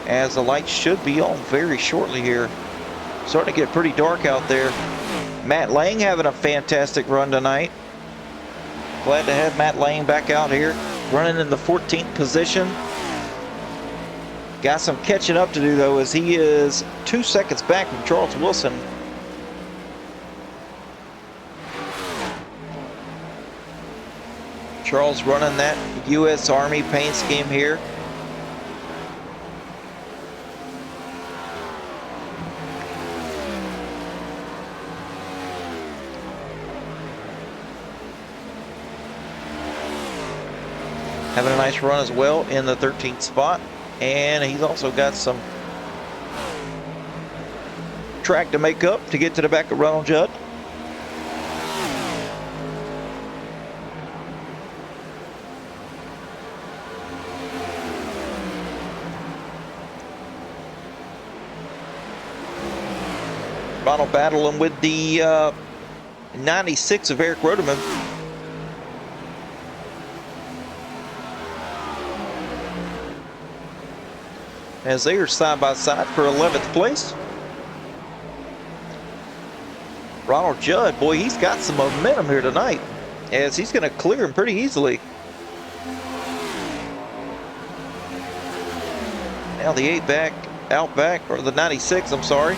As the lights should be on very shortly here. Starting to get pretty dark out there. Matt Lang having a fantastic run tonight. Glad to have Matt Lane back out here, running in the 14th position. Got some catching up to do though, as he is 2 seconds back from Charles Wilson. Charles running that U.S. Army paint scheme here. Having a nice run as well in the 13th spot. And he's also got some track to make up to get to the back of Ronald Judd. Ronald battling with the 96 of Eric Roderman. As they are side by side for 11th place. Ronald Judd, boy, he's got some momentum here tonight, as he's going to clear him pretty easily. Now the 8 back, out back, or the 96, I'm sorry.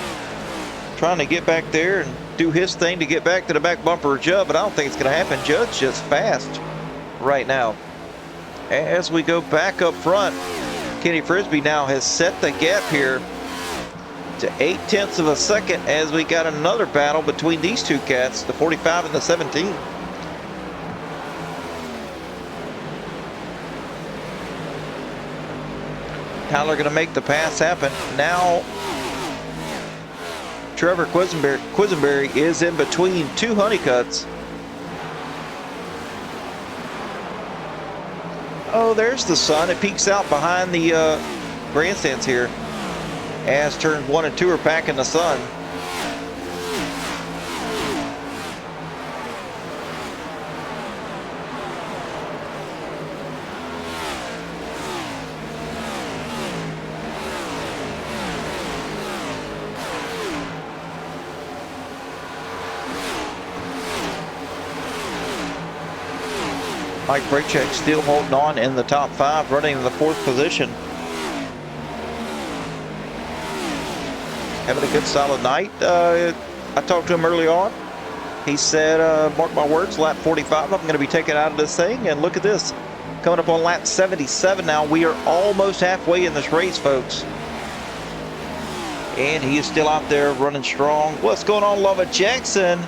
Trying to get back there and do his thing to get back to the back bumper of Judd, but I don't think it's going to happen. Judd's just fast right now. As we go back up front, Kenny Frisbee now has set the gap here to 0.8 of a second as we got another battle between these two cats, the 45 and the 17. Tyler going to make the pass happen. Now Trevor Quisenberry is in between two Honeycutts. Oh, there's the sun. It peeks out behind the grandstands here as turns 1 and 2 are back in the sun. Mike Braycheck still holding on in the top 5, running in the 4th position. Having a good solid night. I talked to him early on. He said, mark my words, lap 45, I'm going to be taken out of this thing. And look at this. Coming up on lap 77 now. We are almost halfway in this race, folks. And he is still out there running strong. What's going on, Lovett Jackson?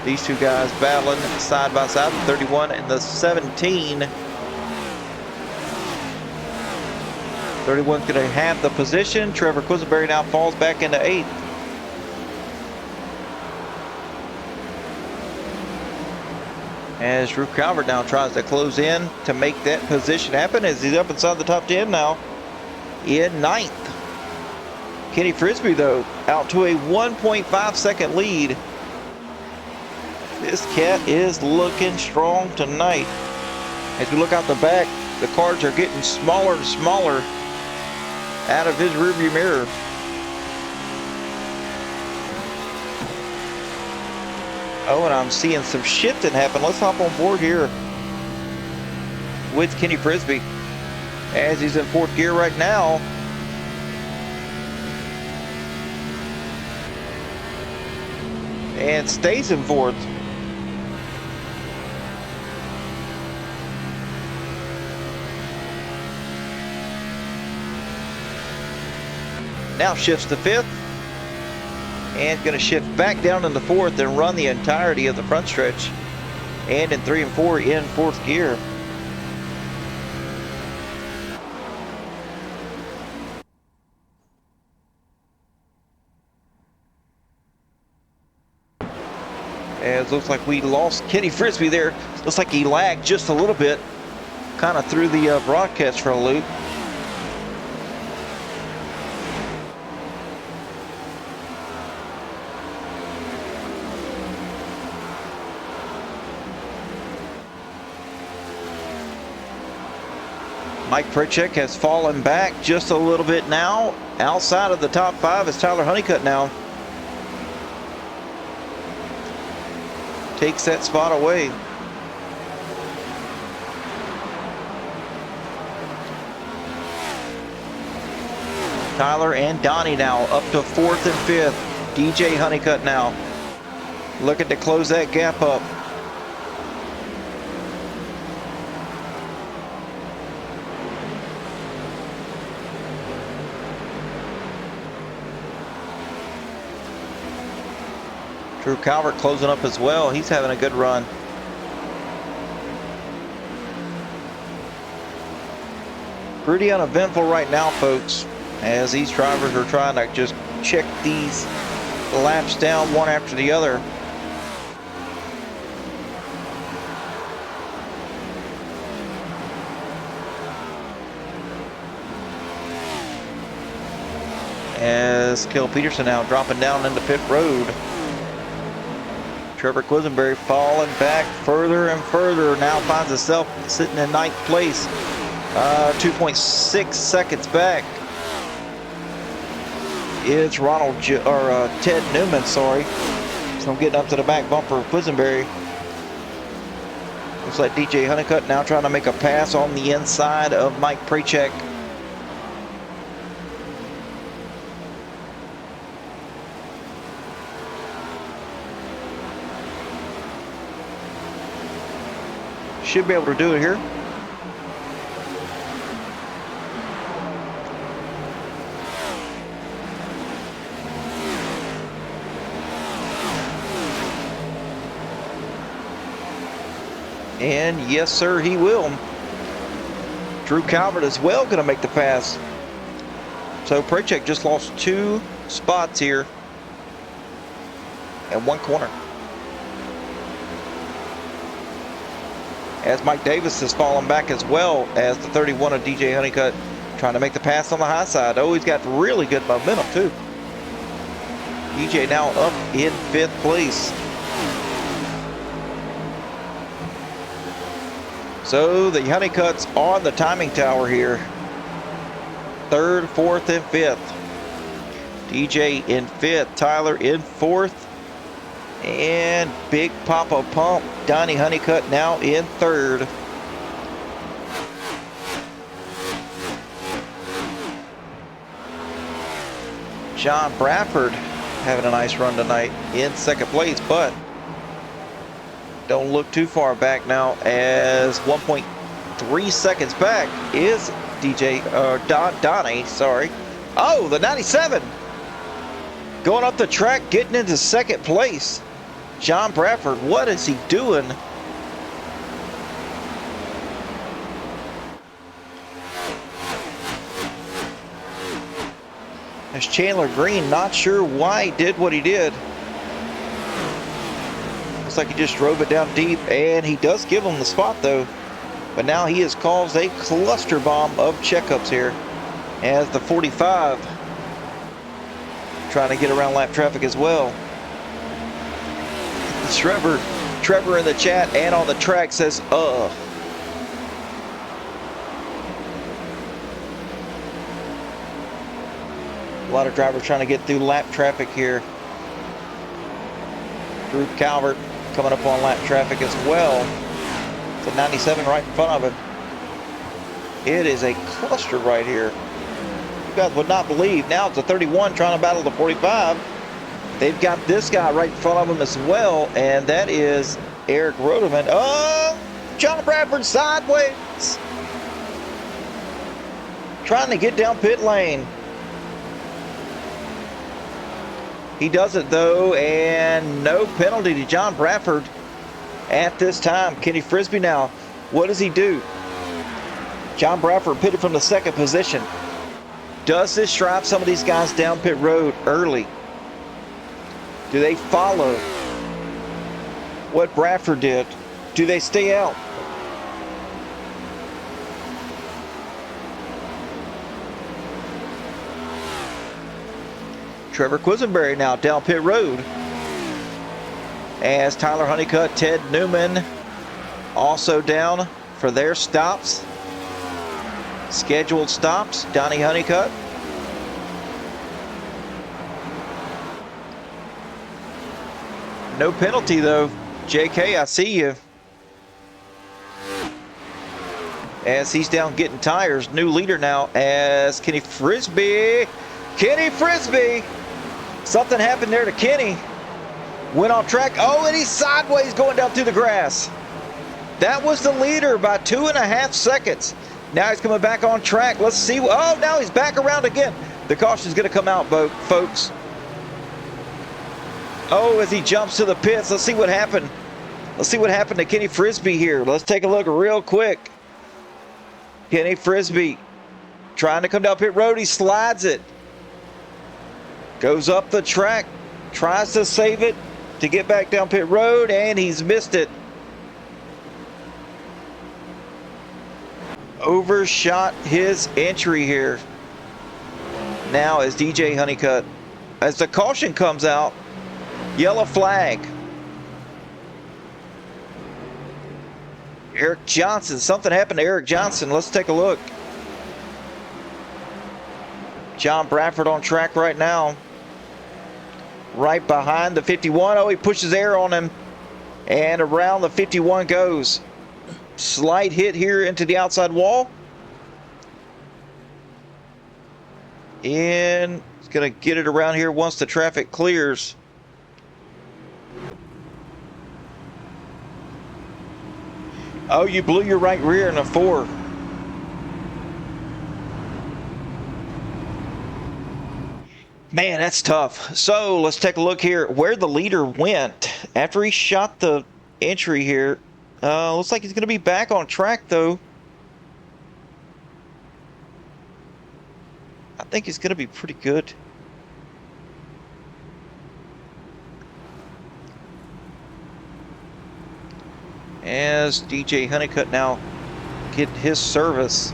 These two guys battling side by side, the 31 and the 17. 31's going to have the position. Trevor Quisenberry now falls back into 8th. As Drew Calvert now tries to close in to make that position happen as he's up inside the top 10 now in 9th. Kenny Frisbee, though, out to a 1.5 second lead. This cat is looking strong tonight. As we look out the back, the cars are getting smaller and smaller out of his rearview mirror. Oh, and I'm seeing some shifting happen. Let's hop on board here with Kenny Frisbee as he's in 4th gear right now. And stays in 4th. Now shifts to 5th and going to shift back down into 4th and run the entirety of the front stretch, and in 3 and 4 in 4th gear. As looks like we lost Kenny Frisbee there. Looks like he lagged just a little bit, kind of threw the broadcast for a loop. Mike Pritchett has fallen back just a little bit now. Outside of the top 5 is Tyler Honeycutt now. Takes that spot away. Tyler and Donnie now up to 4th and 5th. DJ Honeycutt now looking to close that gap up. Drew Calvert closing up as well. He's having a good run. Pretty uneventful right now, folks, as these drivers are trying to just check these laps down one after the other. As Kel Peterson now dropping down into pit road. Trevor Quisenberry falling back further and further, now finds himself sitting in 9th place, 2.6 seconds back. It's Ted Newman, sorry. So I'm getting up to the back bumper of Quisenberry. Looks like DJ Honeycutt now trying to make a pass on the inside of Mike Pritchett. Should be able to do it here. And yes, sir, he will. Drew Calvert as well going to make the pass. So Prachek just lost 2 spots here and 1 corner. As Mike Davis has fallen back as well as the 31 of DJ Honeycutt trying to make the pass on the high side. Oh, he's got really good momentum too. DJ now up in 5th place. So the Honeycutts on the timing tower here. 3rd, 4th, and 5th. DJ in 5th, Tyler in 4th, and Big Papa Pump, Donnie Honeycutt now in 3rd. John Bradford having a nice run tonight in 2nd place, but don't look too far back now, as 1.3 seconds back is Donnie, sorry. Oh, the 97 going up the track, getting into 2nd place. John Bradford, what is he doing? As Chandler Green, not sure why he did what he did. Looks like he just drove it down deep, and he does give him the spot though. But now he has caused a cluster bomb of checkups here as the 45 trying to get around lap traffic as well. Trevor in the chat and on the track says, A lot of drivers trying to get through lap traffic here. Drew Calvert coming up on lap traffic as well. It's a 97 right in front of him. It is a cluster right here. You guys would not believe. Now it's a 31 trying to battle the 45. They've got this guy right in front of them as well, and that is Eric Rodeman. Oh, John Bradford sideways. Trying to get down pit lane. He does it though, and no penalty to John Bradford at this time. Kenny Frisbee now, what does he do? John Bradford pitted from the 2nd position. Does this drive some of these guys down pit road early? Do they follow what Bradford did? Do they stay out? Trevor Quisenberry now down pit road. As Tyler Honeycutt, Ted Newman also down for their stops. Scheduled stops, Donnie Honeycutt. No penalty though. JK, I see you. As he's down getting tires. New leader now as Kenny Frisbee. Kenny Frisbee. Something happened there to Kenny. Went off track. Oh, and he's sideways going down through the grass. That was the leader by 2.5 seconds. Now he's coming back on track. Let's see. Oh, now he's back around again. The caution's going to come out, folks. Oh, as he jumps to the pits. Let's see what happened. Let's see what happened to Kenny Frisbee here. Let's take a look real quick. Kenny Frisbee trying to come down pit road. He slides it. Goes up the track. Tries to save it to get back down pit road, and he's missed it. Overshot his entry here. Now as DJ Honeycutt, as the caution comes out, yellow flag. Eric Johnson, something happened to Eric Johnson. Let's take a look. John Bradford on track right now. Right behind the 51. Oh, he pushes air on him. And around the 51 goes. Slight hit here into the outside wall. And he's going to get it around here once the traffic clears. Oh, you blew your right rear in a 4. Man, that's tough. So let's take a look here where the leader went after he shot the entry here. Looks like he's going to be back on track though. I think he's going to be pretty good. As DJ Honeycutt now get his service.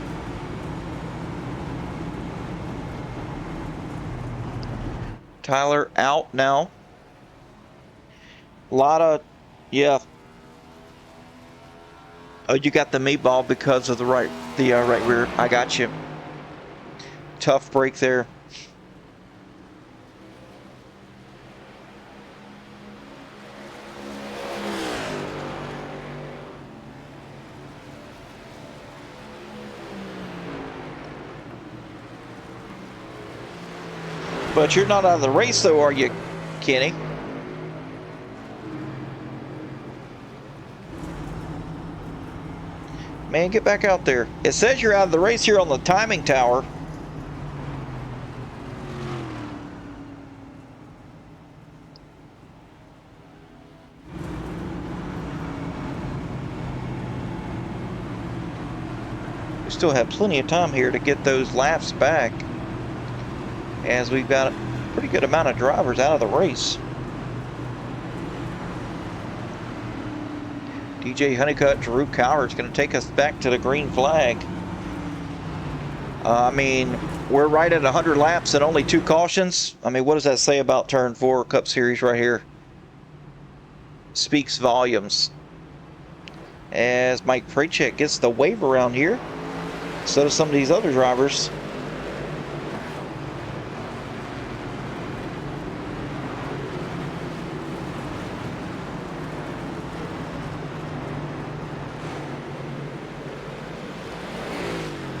Tyler out now. A lot of, yeah. Oh, you got the meatball because of the right rear. I got you. Tough break there. But you're not out of the race though, are you, Kenny? Man, get back out there. It says you're out of the race here on the timing tower. We still have plenty of time here to get those laps back, as we've got a pretty good amount of drivers out of the race. DJ Honeycutt, Drew Coward's going to take us back to the green flag. I mean, we're right at 100 laps and only 2 cautions. I mean, what does that say about Turn 4 Cup Series right here? Speaks volumes. As Mike Prachek gets the wave around here, so do some of these other drivers.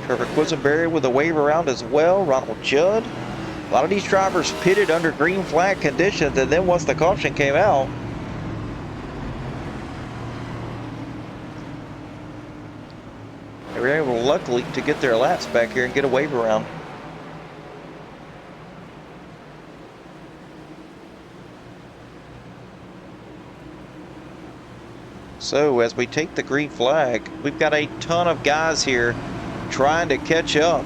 Trevor Quisenberry with a wave around as well. Ronald Judd. A lot of these drivers pitted under green flag conditions, and then once the caution came out, they were able, luckily, to get their laps back here and get a wave around. So as we take the green flag, we've got a ton of guys here trying to catch up.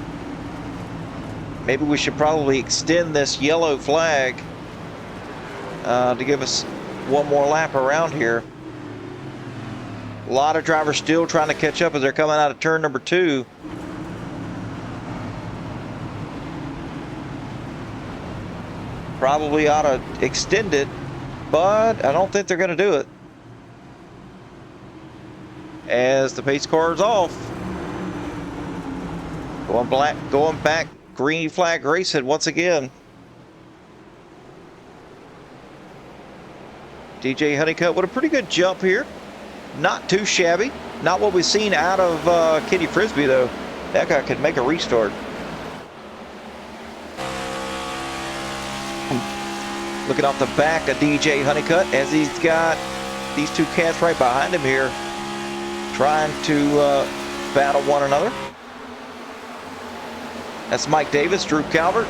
Maybe we should probably extend this yellow flag to give us one more lap around here. A lot of drivers still trying to catch up as they're coming out of turn number 2. Probably ought to extend it, but I don't think they're going to do it. As the pace car is off. Going back, green flag racing once again. DJ Honeycutt with a pretty good jump here. Not too shabby. Not what we've seen out of Kenny Frisbee though. That guy could make a restart. Looking off the back of DJ Honeycutt as he's got these 2 cats right behind him here, trying to battle one another. That's Mike Davis, Drew Calvert.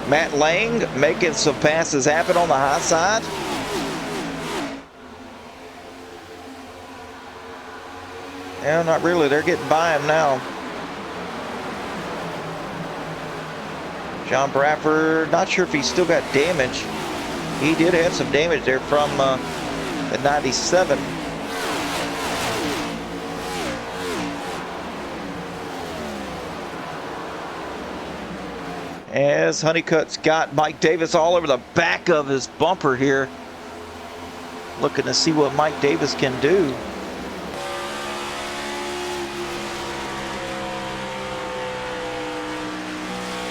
Matt Lang making some passes happen on the high side. Yeah, not really. They're getting by him now. John Bradford, not sure if he's still got damage. He did have some damage there from the 97. As Honeycutt's got Mike Davis all over the back of his bumper here. Looking to see what Mike Davis can do.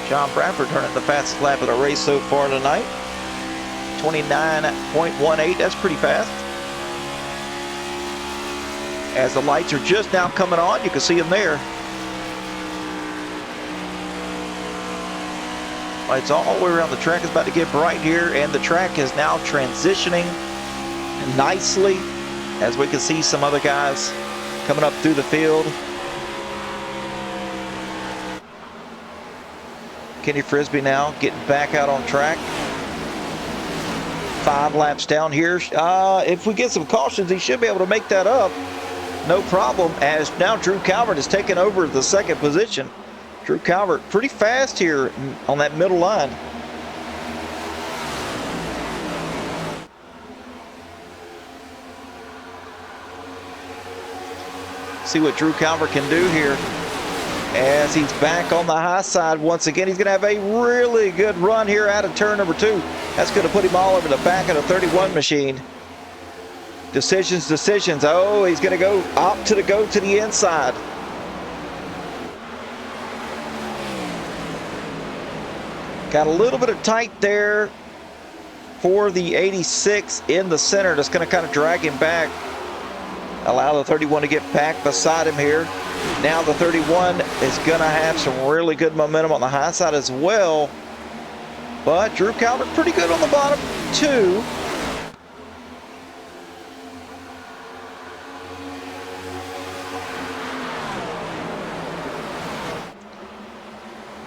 John Bradford turning the fastest lap of the race so far tonight. 29.18, that's pretty fast. As the lights are just now coming on, you can see them there. Lights all the way around the track is about to get bright here, and the track is now transitioning nicely as we can see some other guys coming up through the field. Kenny Frisbee now getting back out on track. 5 laps down here. If we get some cautions, he should be able to make that up. No problem, as now Drew Calvert has taken over the second position. Drew Calvert pretty fast here on that middle line. See what Drew Calvert can do here as he's back on the high side once again. He's going to have a really good run here out of turn number 2. That's going to put him all over the back of the 31 machine. Decisions. Oh, he's going to opt to go to the inside. Got a little bit of tight there for the 86 in the center. That's going to kind of drag him back. Allow the 31 to get back beside him here. Now the 31 is going to have some really good momentum on the high side as well. But Drew Calvert pretty good on the bottom too.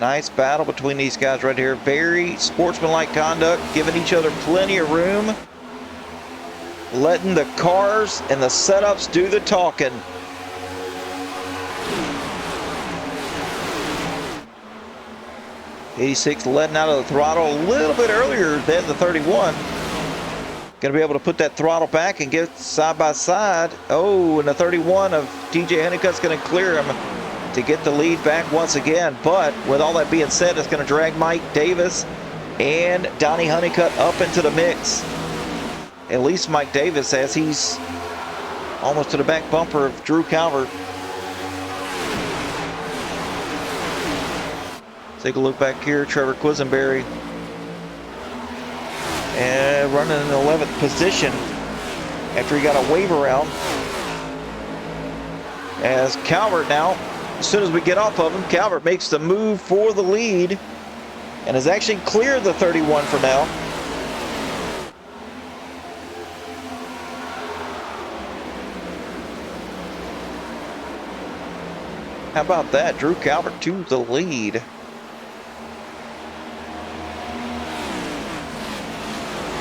Nice battle between these guys right here. Very sportsmanlike conduct, giving each other plenty of room. Letting the cars and the setups do the talking. '86 letting out of the throttle a little bit earlier than the 31. Going to be able to put that throttle back and get side by side. Oh, and the 31 of TJ Honeycutt's going to clear him to get the lead back once again. But with all that being said, it's going to drag Mike Davis and Donnie Honeycutt up into the mix. At least Mike Davis, as he's almost to the back bumper of Drew Calvert. Take a look back here, Trevor Quisenberry. And running in the 11th position after he got a wave around. As Calvert now, as soon as we get off of him, Calvert makes the move for the lead and has actually cleared the 31 for now. How about that? Drew Calvert to the lead.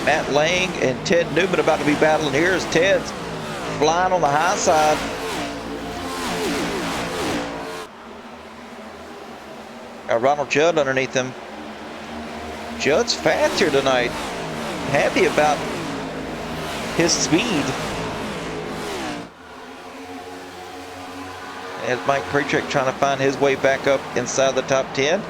Matt Lang and Ted Newman about to be battling here as Ted's flying on the high side. Got Ronald Judd underneath him. Judd's fast here tonight. Happy about his speed. As Mike Pretrick trying to find his way back up inside the top 10.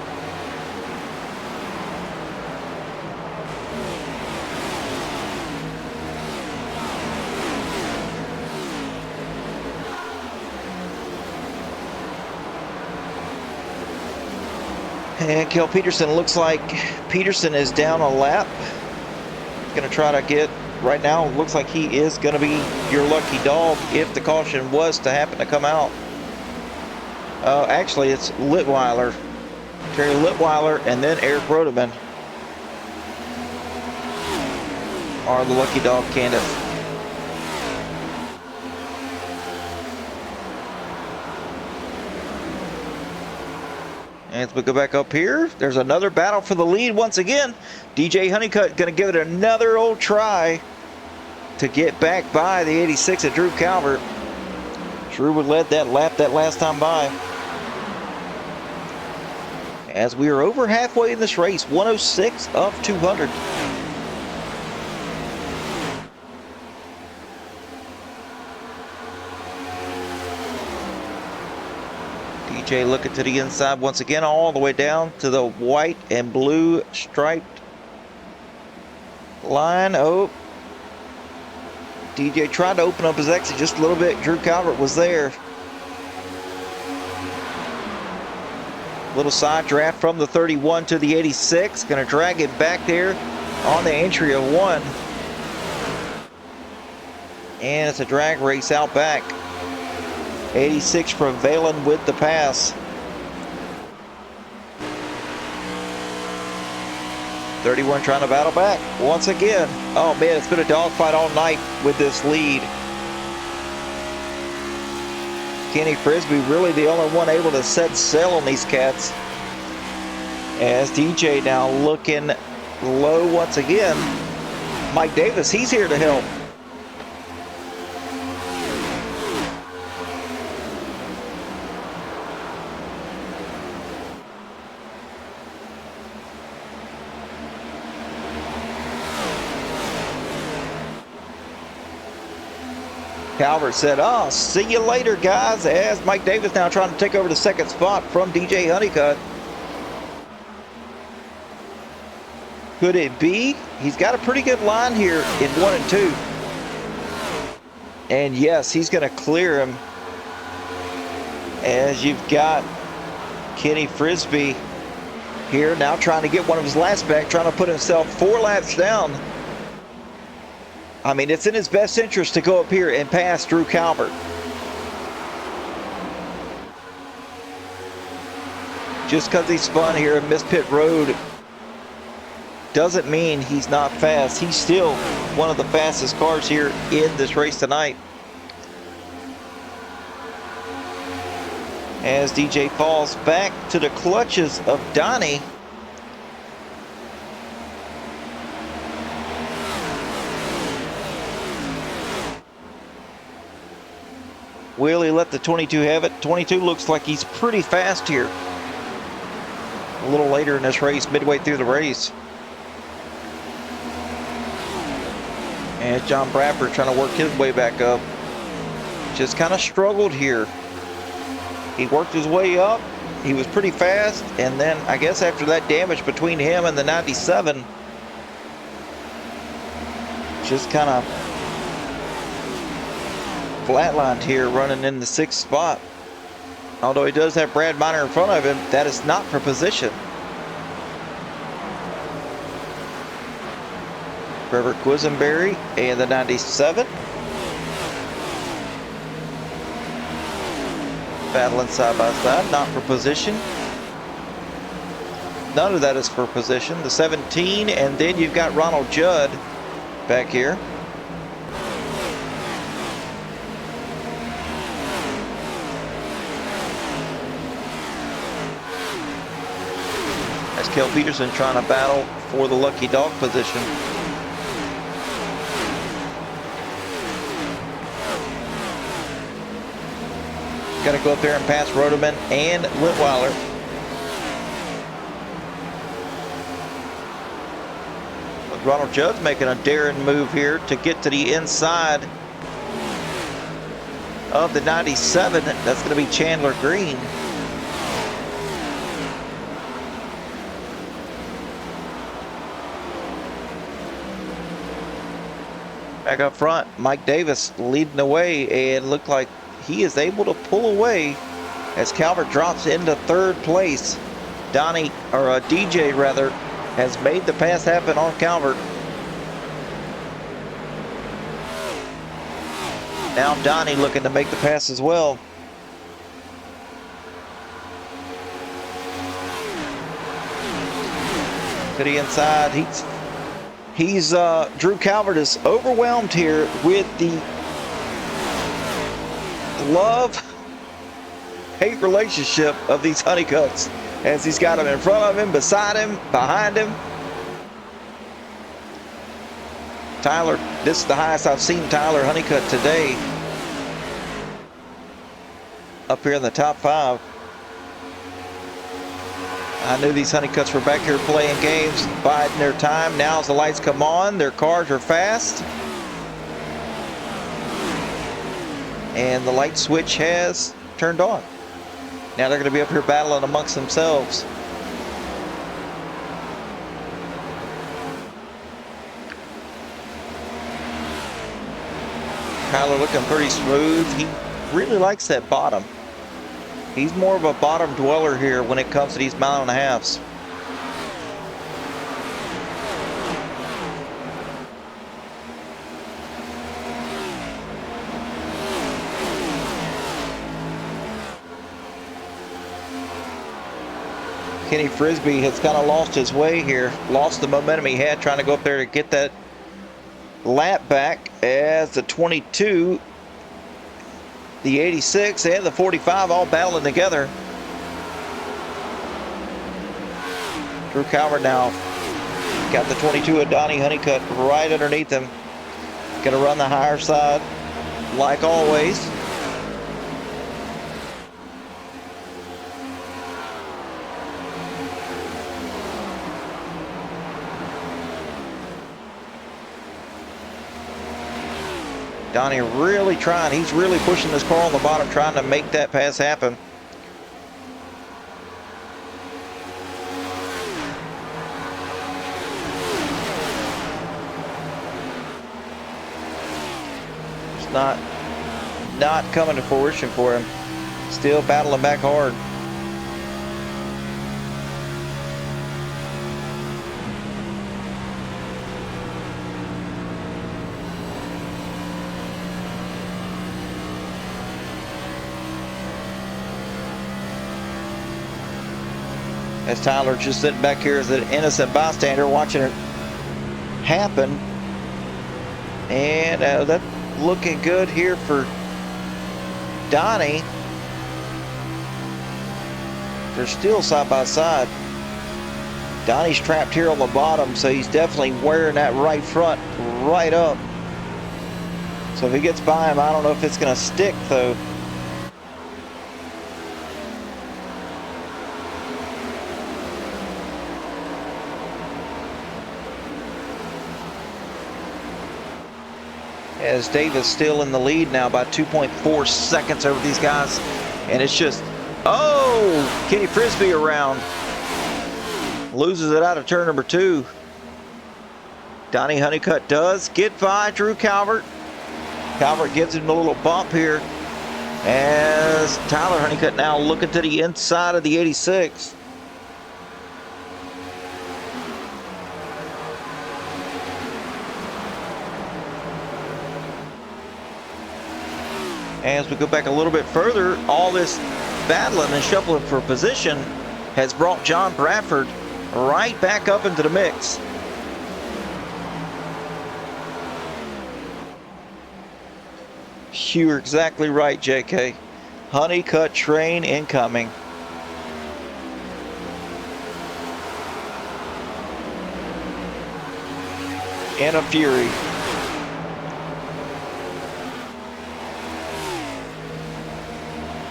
And Kel Peterson, looks like Peterson is down a lap. Going to try to get, right now, looks like he is going to be your lucky dog if the caution was to happen to come out. Actually, it's Litweiler. Terry Litweiler and then Eric Rodeman are the lucky dog candidates. And as we go back up here, there's another battle for the lead once again. DJ Honeycutt going to give it another old try to get back by the 86 of Drew Calvert. Drew would led that lap that last time by. As we are over halfway in this race, 106 of 200. DJ looking to the inside once again, all the way down to the white and blue striped line. Oh, DJ tried to open up his exit just a little bit. Drew Calvert was there. Little side draft from the 31 to the 86. Going to drag it back there on the entry of 1. And it's a drag race out back. 86 prevailing with the pass. 31 trying to battle back once again. Oh man, it's been a dogfight all night with this lead. Kenny Frisbee really the only one able to set sail on these cats. As DJ now looking low once again. Mike Davis, he's here to help. Calvert said, "Oh, see you later, guys," as Mike Davis now trying to take over the second spot from DJ Honeycutt. Could it be? He's got a pretty good line here in 1 and 2. And yes, he's going to clear him. As you've got Kenny Frisbee here now trying to get one of his laps back, trying to put himself 4 laps down. I mean, it's in his best interest to go up here and pass Drew Calvert. Just because he spun here in Miss Pit Road doesn't mean he's not fast. He's still one of the fastest cars here in this race tonight. As DJ falls back to the clutches of Donnie. Will he let the 22 have it? 22 looks like he's pretty fast here. A little later in this race, midway through the race. And John Bradford trying to work his way back up. Just kind of struggled here. He worked his way up. He was pretty fast. And then I guess after that damage between him and the 97, just kind of flatlined here, running in the 6th spot. Although he does have Brad Miner in front of him, that is not for position. Trevor Quisenberry and the 97. Battling side by side, not for position. None of that is for position. The 17, and then you've got Ronald Judd back here. As Kel Peterson trying to battle for the lucky dog position. Got to go up there and pass Rodeman and Litweiler. But Ronald Judd's making a daring move here to get to the inside of the 97. That's going to be Chandler Green. Back up front, Mike Davis leading the way, and looked like he is able to pull away as Calvert drops into 3rd place. DJ rather, has made the pass happen on Calvert. Now Donnie looking to make the pass as well. To the inside, he's Drew Calvert is overwhelmed here with the love-hate relationship of these Honeycutts, as he's got them in front of him, beside him, behind him. Tyler, this is the highest I've seen Tyler Honeycutt today. Up here in the top 5. I knew these Honeycutts were back here playing games, biding their time. Now as the lights come on, their cars are fast. And the light switch has turned on. Now they're going to be up here battling amongst themselves. Kyler looking pretty smooth. He really likes that bottom. He's more of a bottom dweller here when it comes to these 1.5 miles. Kenny Frisbee has kind of lost his way here, lost the momentum he had trying to go up there to get that lap back, as the 22 The 86 and the 45 all battling together. Drew Calvert now got the 22 of Donnie Honeycutt right underneath him. Gonna run the higher side like always. Donnie really trying. He's really pushing this car on the bottom, trying to make that pass happen. It's not coming to fruition for him. Still battling back hard. As Tyler just sitting back here as an innocent bystander watching it happen. And that's looking good here for Donnie. They're still side by side. Donnie's trapped here on the bottom, so he's definitely wearing that right front right up. So if he gets by him, I don't know if it's going to stick though. As Davis still in the lead now by 2.4 seconds over these guys. And it's just, oh, Kenny Frisbee around. Loses it out of turn number 2. Donnie Honeycutt does get by Drew Calvert. Calvert gives him a little bump here. As Tyler Honeycutt now looking to the inside of the 86. As we go back a little bit further, all this battling and shuffling for position has brought John Bradford right back up into the mix. You're exactly right, JK. Honeycutt train incoming. In a fury.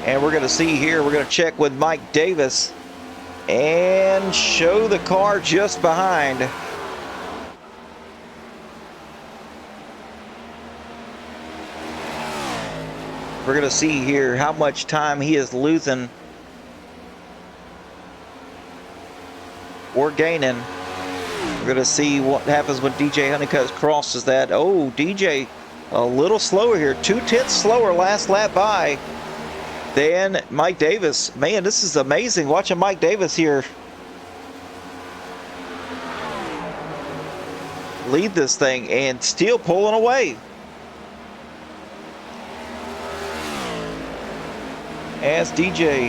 And we're going to see here, we're going to check with Mike Davis and show the car just behind. We're going to see here how much time he is losing or gaining. We're going to see what happens when DJ Honeycutt crosses that. Oh, DJ a little slower here. 2/10 slower last lap by. Then Mike Davis, man, this is amazing watching Mike Davis here lead this thing and still pulling away. As DJ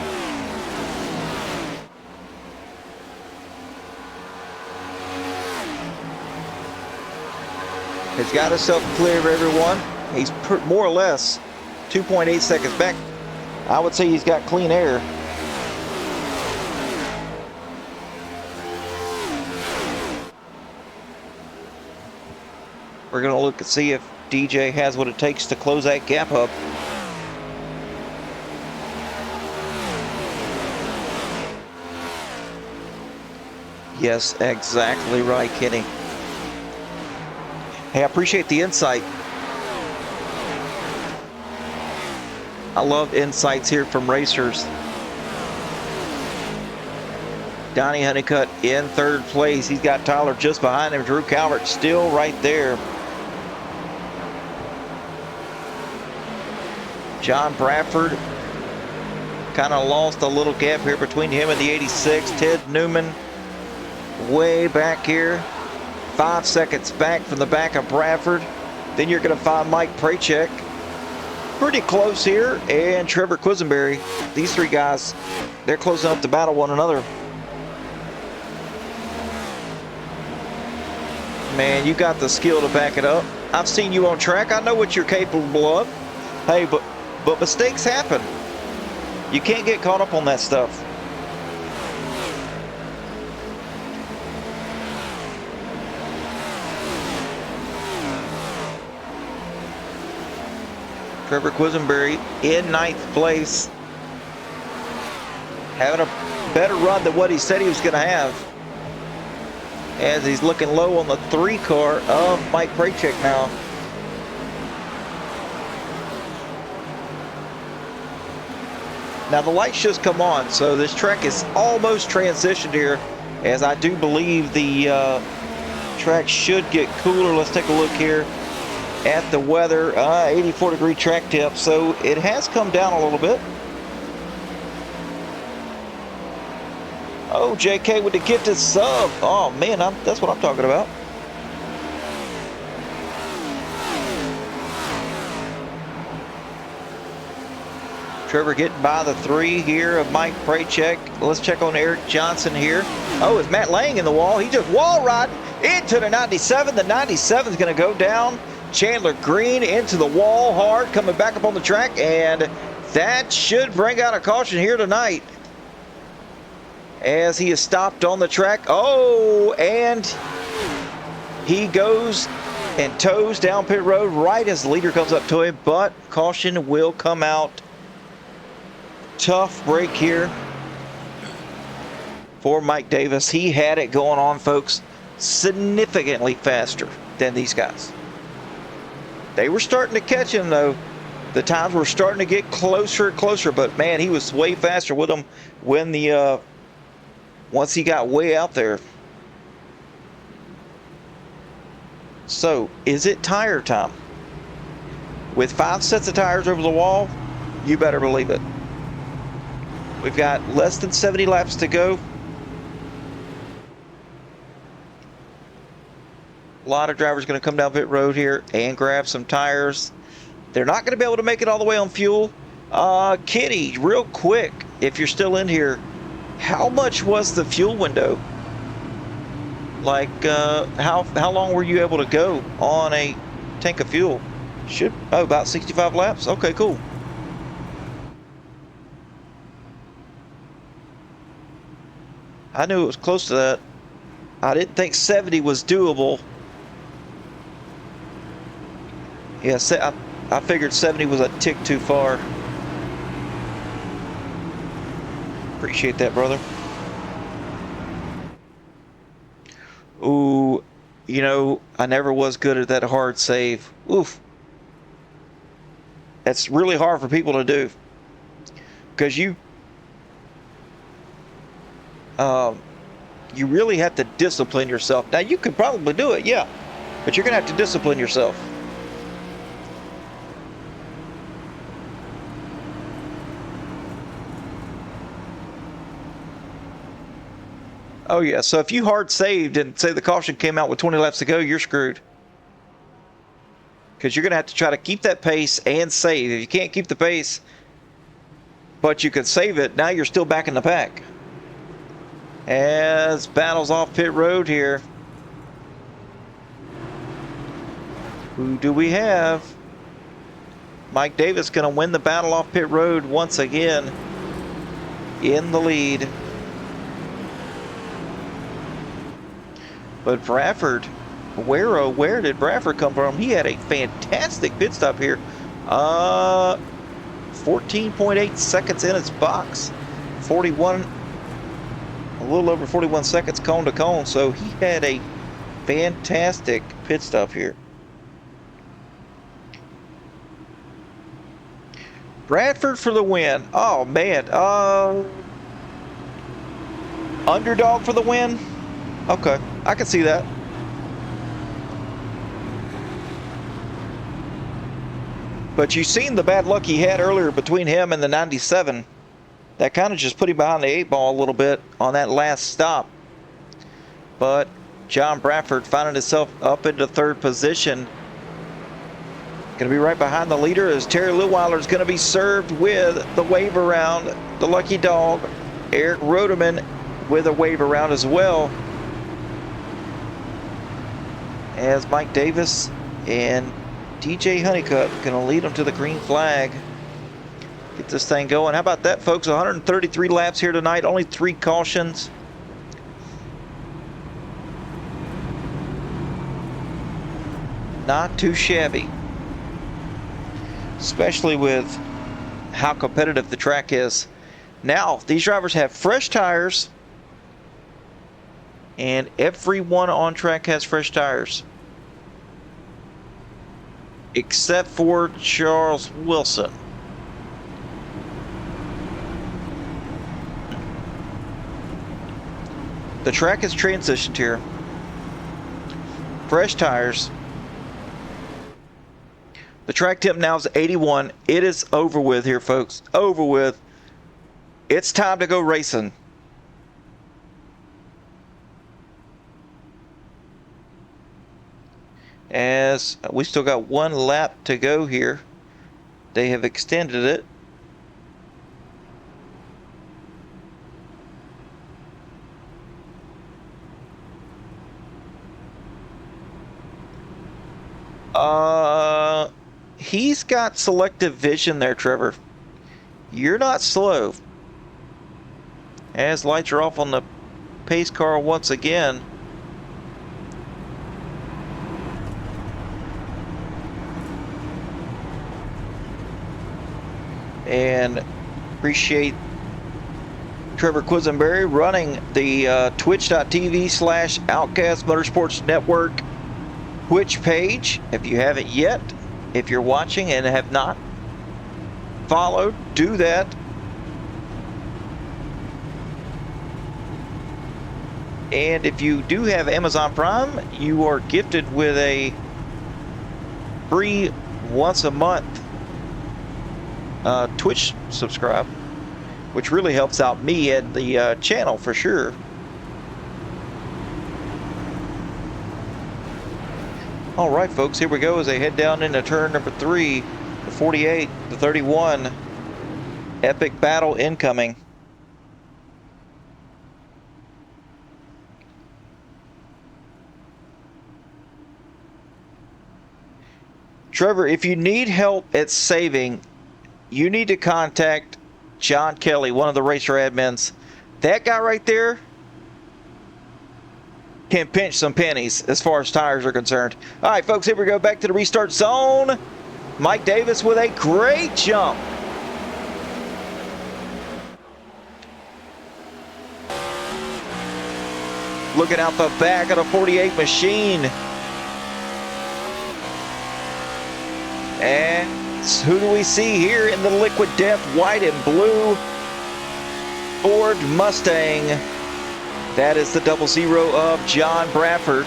has got himself clear of everyone. He's more or less 2.8 seconds back. I would say he's got clean air. We're going to look and see if DJ has what it takes to close that gap up. Yes, exactly right, Kenny. Hey, I appreciate the insight. I love insights here from racers. Donnie Honeycutt in third place. He's got Tyler just behind him. Drew Calvert still right there. John Bradford kind of lost a little gap here between him and the 86. Ted Newman way back here. 5 seconds back from the back of Bradford. Then you're going to find Mike Prachek pretty close here, and Trevor Quisenberry. These three guys, they're closing up to battle one another. Man, you got the skill to back it up. I've seen you on track. I know what you're capable of. Hey, but but mistakes happen. You can't get caught up on that stuff. Trevor Quisenberry in 9th place. Having a better run than what he said he was going to have. As he's looking low on the 3 car of Mike Prachek now. Now the lights just come on, so this track is almost transitioned here, as I do believe the track should get cooler. Let's take a look here at the weather. 84-degree track temp, so it has come down a little bit. Oh, JK with the gifted sub. Oh man, that's what I'm talking about. Trevor getting by the 3 here of Mike Prachek. Let's check on Eric Johnson here. Oh, is Matt Lang in the wall? He just wall riding into the 97. The 97 is going to go down. Chandler Green into the wall hard, coming back up on the track, and that should bring out a caution here tonight, as he is stopped on the track. Oh, and he goes and toes down pit road right as the leader comes up to him, but caution will come out. Tough break here for Mike Davis. He had it going on, folks, significantly faster than these guys. They were starting to catch him, though. The times were starting to get closer and closer, but man, he was way faster with them when the once he got way out there. So, is it tire time? With 5 sets of tires over the wall, you better believe it. We've got less than 70 laps to go. A lot of drivers going to come down pit road here and grab some tires. They're not going to be able to make it all the way on fuel. Kitty, real quick, if you're still in here, how much was the fuel window? Like, how long were you able to go on a tank of fuel? About 65 laps? Okay, cool. I knew it was close to that. I didn't think 70 was doable. Yeah, I figured 70 was a tick too far. Appreciate that, brother. Ooh, you know, I never was good at that hard save. Oof. That's really hard for people to do. Because you really have to discipline yourself. Now, you could probably do it, yeah. But you're going to have to discipline yourself. Oh, yeah. So if you hard saved and say the caution came out with 20 laps to go, you're screwed. Because you're going to have to try to keep that pace and save. If you can't keep the pace, but you can save it, now you're still back in the pack. As battles off pit road here. Who do we have? Mike Davis going to win the battle off pit road once again in the lead. But Bradford, where did Bradford come from? He had a fantastic pit stop here. 14.8 seconds in his box. 41, a little over 41 seconds cone to cone. So he had a fantastic pit stop here. Bradford for the win. Oh man. Underdog for the win. Okay, I can see that. But you've seen the bad luck he had earlier between him and the 97. That kind of just put him behind the 8 ball a little bit on that last stop. But John Bradford finding himself up into 3rd position. Going to be right behind the leader as Terry Leweiler is going to be served with the wave around. The lucky dog, Eric Rodeman, with a wave around as well. As Mike Davis and DJ Honeycutt going to lead them to the green flag. Get this thing going. How about that, folks? 133 laps here tonight. Only 3 cautions. Not too shabby. Especially with how competitive the track is. Now, these drivers have fresh tires. And everyone on track has fresh tires. Except for Charles Wilson. The track has transitioned here. Fresh tires. The track temp now is 81. It is over with here, folks. Over with. It's time to go racing. As we still got 1 lap to go here. They have extended it. He's got selective vision there, Trevor. You're not slow. As lights are off on the pace car once again. And appreciate Trevor Quisenberry running the twitch.tv/Outcast Motorsports Network Twitch page. If you haven't yet, if you're watching and have not followed, do that. And if you do have Amazon Prime, you are gifted with a free once a month Twitch subscribe, which really helps out me and the channel for sure. All right, folks, here we go as they head down into turn number 3, the 48, the 31. Epic battle incoming. Trevor, if you need help at saving, you need to contact John Kelly, one of the racer admins. That guy right there can pinch some pennies as far as tires are concerned. All right, folks, here we go back to the restart zone. Mike Davis with a great jump. Looking out the back of the 48 machine. And who do we see here in the liquid death, white and blue Ford Mustang? That is the 00 of John Bradford.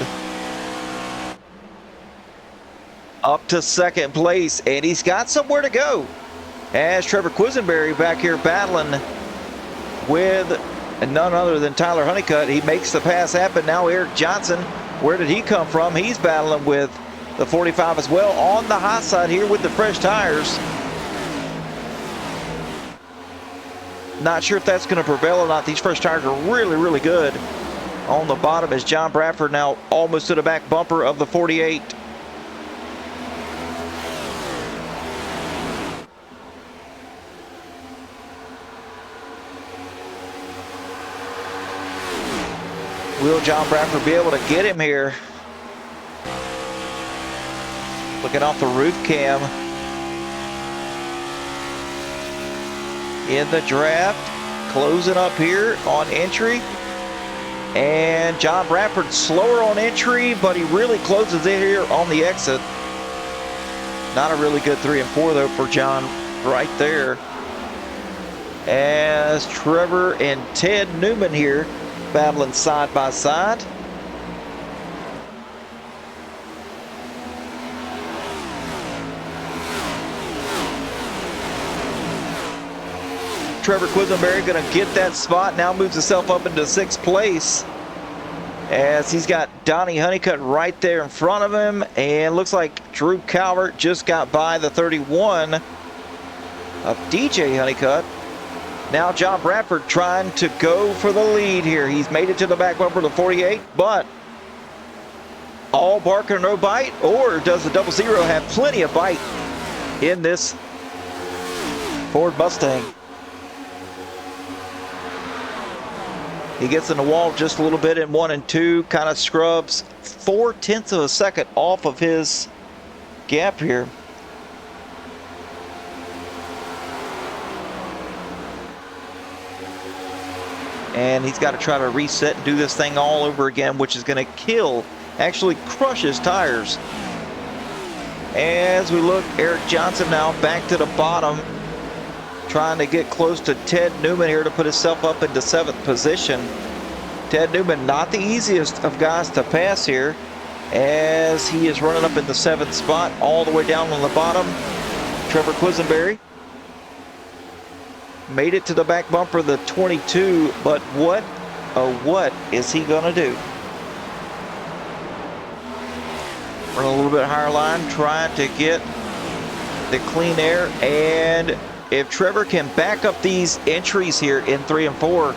Up to second place, and he's got somewhere to go. As Trevor Quisenberry back here battling with none other than Tyler Honeycutt. He makes the pass happen. Now Eric Johnson, where did he come from? He's battling with the 45 as well on the high side here with the fresh tires. Not sure if that's going to prevail or not. These fresh tires are really, really good. On the bottom is John Bradford, now almost to the back bumper of the 48. Will John Bradford be able to get him here? Looking off the roof cam. In the draft, closing up here on entry. And John Bradford slower on entry, but he really closes in here on the exit. Not a really good 3 and 4 though for John right there. As Trevor and Ted Newman here battling side by side. Trevor Quisenberry going to get that spot. Now moves himself up into 6th place. As he's got Donnie Honeycutt right there in front of him. And looks like Drew Calvert just got by the 31 of DJ Honeycutt. Now John Bradford trying to go for the lead here. He's made it to the back bumper of the 48, but all bark and no bite? Or does the 00 have plenty of bite in this Ford Mustang. He gets in the wall just a little bit in 1 and 2, kind of scrubs 0.4 of a second off of his gap here. And he's got to try to reset and do this thing all over again, which is going to kill, actually crush his tires. As we look, Eric Johnson now back to the bottom, trying to get close to Ted Newman here to put himself up into 7th position. Ted Newman, not the easiest of guys to pass here, as he is running up in the 7th spot, all the way down on the bottom. Trevor Quisenberry made it to the back bumper of the 22, but what is he gonna do? Run a little bit higher line, trying to get the clean air, and if Trevor can back up these entries here in 3 and 4,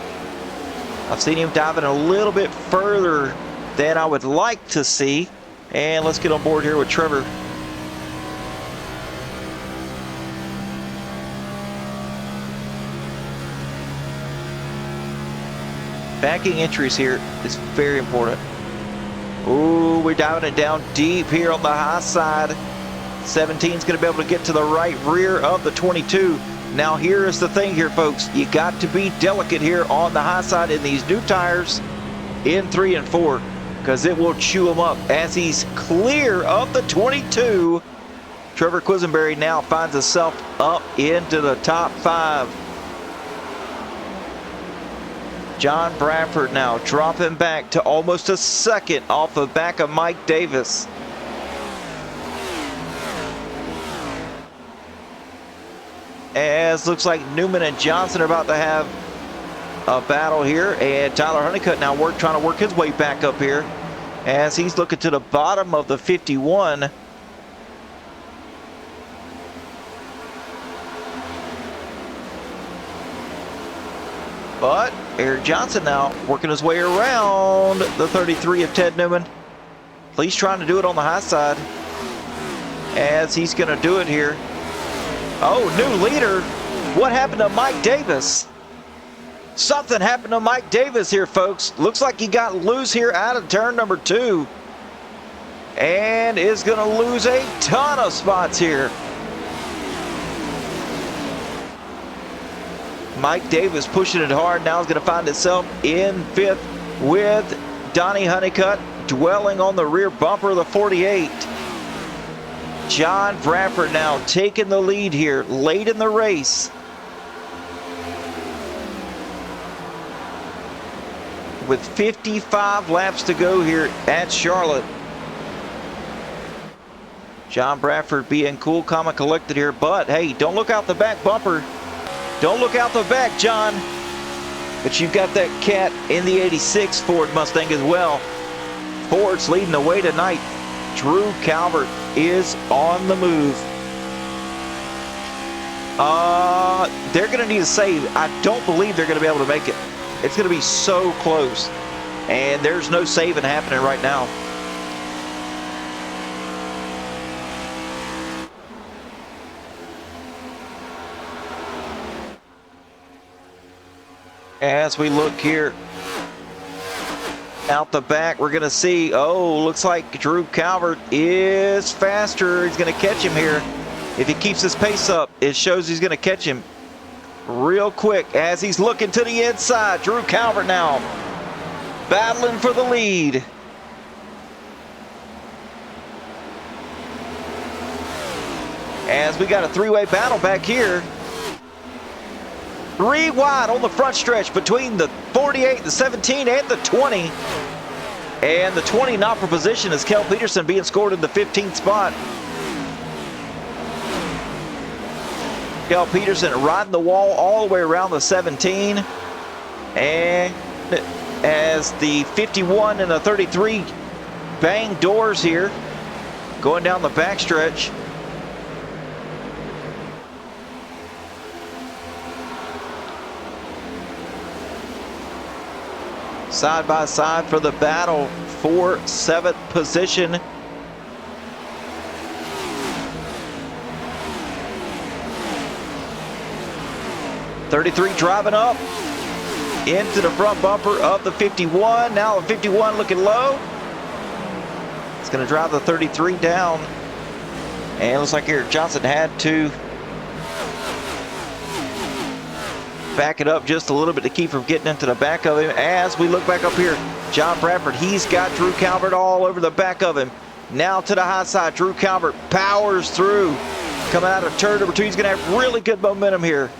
I've seen him diving a little bit further than I would like to see. And let's get on board here with Trevor. Backing entries here is very important. Ooh, we're diving it down deep here on the high side. 17 is going to be able to get to the right rear of the 22. Now here is the thing here, folks. You got to be delicate here on the high side in these new tires in 3 and 4, because it will chew him up as he's clear of the 22. Trevor Quisenberry now finds himself up into the top 5. John Bradford now dropping back to almost a second off the back of Mike Davis. As looks like Newman and Johnson are about to have a battle here, and Tyler Honeycutt now trying to work his way back up here as he's looking to the bottom of the 51. But Eric Johnson now working his way around the 33 of Ted Newman. At least trying to do it on the high side, as he's going to do it here. Oh, new leader. What happened to Mike Davis? Something happened to Mike Davis here, folks. Looks like he got loose here out of turn number 2. And is going to lose a ton of spots here. Mike Davis pushing it hard. Now is going to find itself in 5th with Donnie Honeycutt dwelling on the rear bumper of the 48. John Bradford now taking the lead here late in the race. With 55 laps to go here at Charlotte. John Bradford being cool, calm, and collected here, but hey, don't look out the back bumper. Don't look out the back, John. But you've got that cat in the 86 Ford Mustang as well. Ford's leading the way tonight. Drew Calvert is on the move. They're going to need a save. I don't believe they're going to be able to make it. It's going to be so close. And there's no saving happening right now. As we look here out the back, we're going to see, oh, looks like Drew Calvert is faster. He's going to catch him here. If he keeps his pace up, it shows he's going to catch him real quick as he's looking to the inside. Drew Calvert now battling for the lead. As we got a three-way battle back here. 3 wide on the front stretch between the 48, the 17, and the 20. And the 20 not for position is Kel Peterson being scored in the 15th spot. Kel Peterson riding the wall all the way around the 17. And as the 51 and the 33 bang doors here, going down the backstretch. Side by side for the battle for 7th position. 33 driving up into the front bumper of the 51. Now the 51 looking low. It's going to drive the 33 down. And it looks like Eric Johnson had to back it up just a little bit to keep from getting into the back of him. As we look back up here, John Bradford, he's got Drew Calvert all over the back of him. Now to the high side, Drew Calvert powers through. Coming out of turn number 2, he's going to have really good momentum here.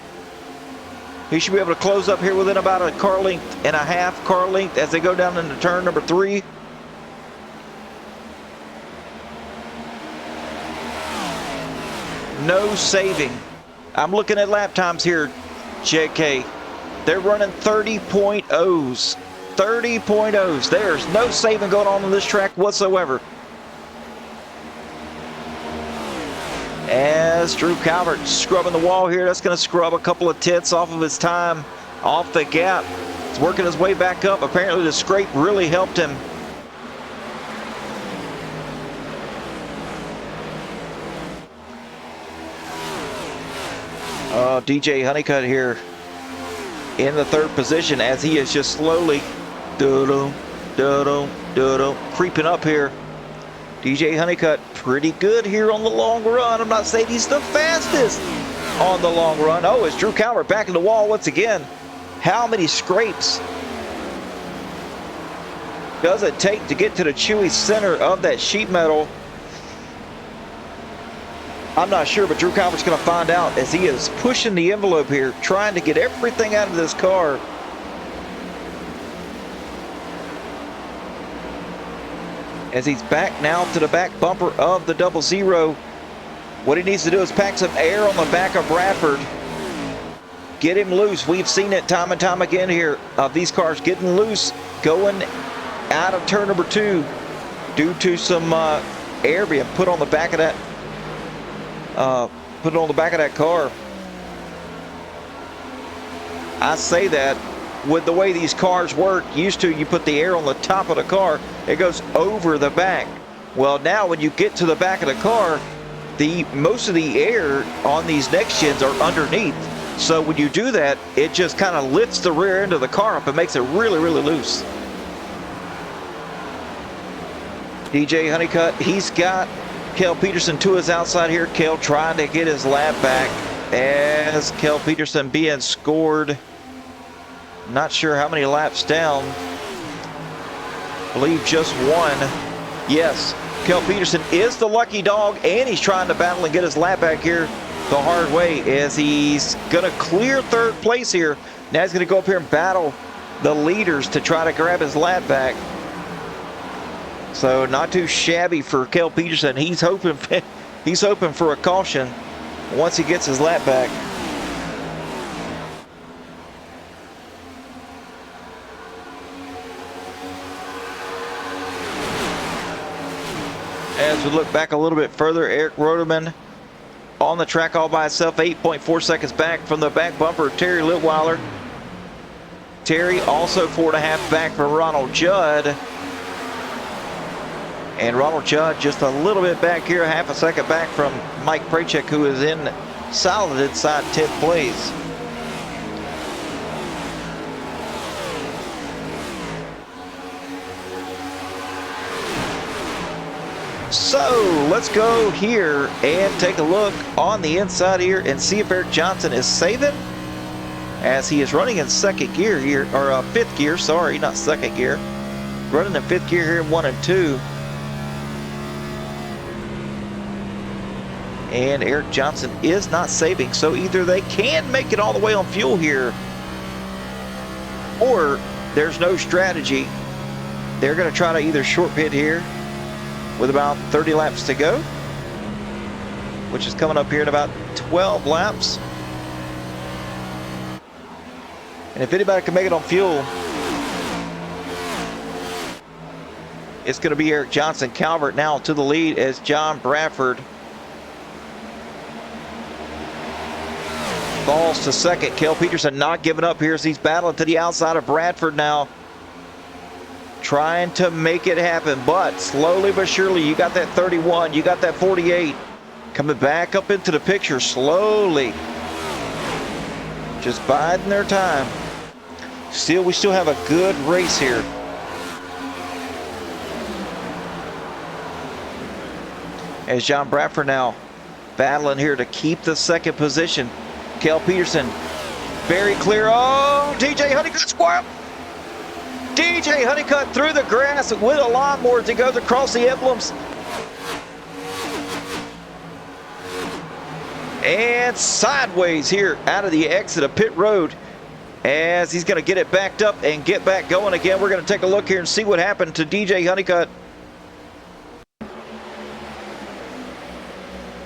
He should be able to close up here within about a car length and a half car length as they go down into turn number 3. No saving. I'm looking at lap times here, JK. They're running 30.0s. 30.0s. There's no saving going on this track whatsoever. As Drew Calvert scrubbing the wall here, that's going to scrub a couple of tenths off of his time off the gap. He's working his way back up. Apparently the scrape really helped him. DJ Honeycutt here in the 3rd position as he is just slowly creeping up here. DJ Honeycutt pretty good here on the long run. I'm not saying he's the fastest on the long run. Oh, it's Drew Calvert back in the wall once again. How many scrapes does it take to get to the chewy center of that sheet metal? I'm not sure, but Drew Calvert's going to find out as he is pushing the envelope here, trying to get everything out of this car. As he's back now to the back bumper of the 00. What he needs to do is pack some air on the back of Bradford. Get him loose. We've seen it time and time again here of these cars getting loose, going out of turn number 2 due to some air being put on the back of that car. I say that with the way these cars work, used to you put the air on the top of the car, it goes over the back. Well, now when you get to the back of the car, most of the air on these next gens are underneath. So when you do that, it just kind of lifts the rear end of the car up and makes it really, really loose. DJ Honeycutt, he's got Kel Peterson to his outside here. Kel trying to get his lap back as Kel Peterson being scored. Not sure how many laps down. I believe just 1. Yes, Kel Peterson is the lucky dog, and he's trying to battle and get his lap back here the hard way as he's going to clear 3rd place here. Now he's going to go up here and battle the leaders to try to grab his lap back. So not too shabby for Kel Peterson. He's hoping for a caution once he gets his lap back. As we look back a little bit further, Eric Roderman on the track all by himself, 8.4 seconds back from the back bumper of Terry Litweiler. Terry also 4.5 back from Ronald Judd. And Ronald Judd just a little bit back here, 0.5 second back from Mike Prachek, who is in solid inside 10th place. So let's go here and take a look on the inside here and see if Eric Johnson is saving, as he is running in 2nd gear here, or 5th gear, sorry, not 2nd gear. Running in 5th gear here in 1 and 2. And Eric Johnson is not saving, so either they can make it all the way on fuel here, or there's no strategy. They're going to try to either short pit here with about 30 laps to go, which is coming up here in about 12 laps. And if anybody can make it on fuel, it's going to be Eric Johnson. Calvert now to the lead as John Bradford falls to 2nd. Kel Peterson not giving up here as he's battling to the outside of Bradford now, trying to make it happen, but slowly but surely, you got that 31, you got that 48 coming back up into the picture slowly. Just biding their time. We still have a good race here. As John Bradford now battling here to keep the second position. Cale Peterson very clear. Oh, DJ Honeycutt squirrel. DJ Honeycutt through the grass with a lawnmower as he goes across the emblems. And sideways here out of the exit of pit road as he's going to get it backed up and get back going again. We're going to take a look here and see what happened to DJ Honeycutt.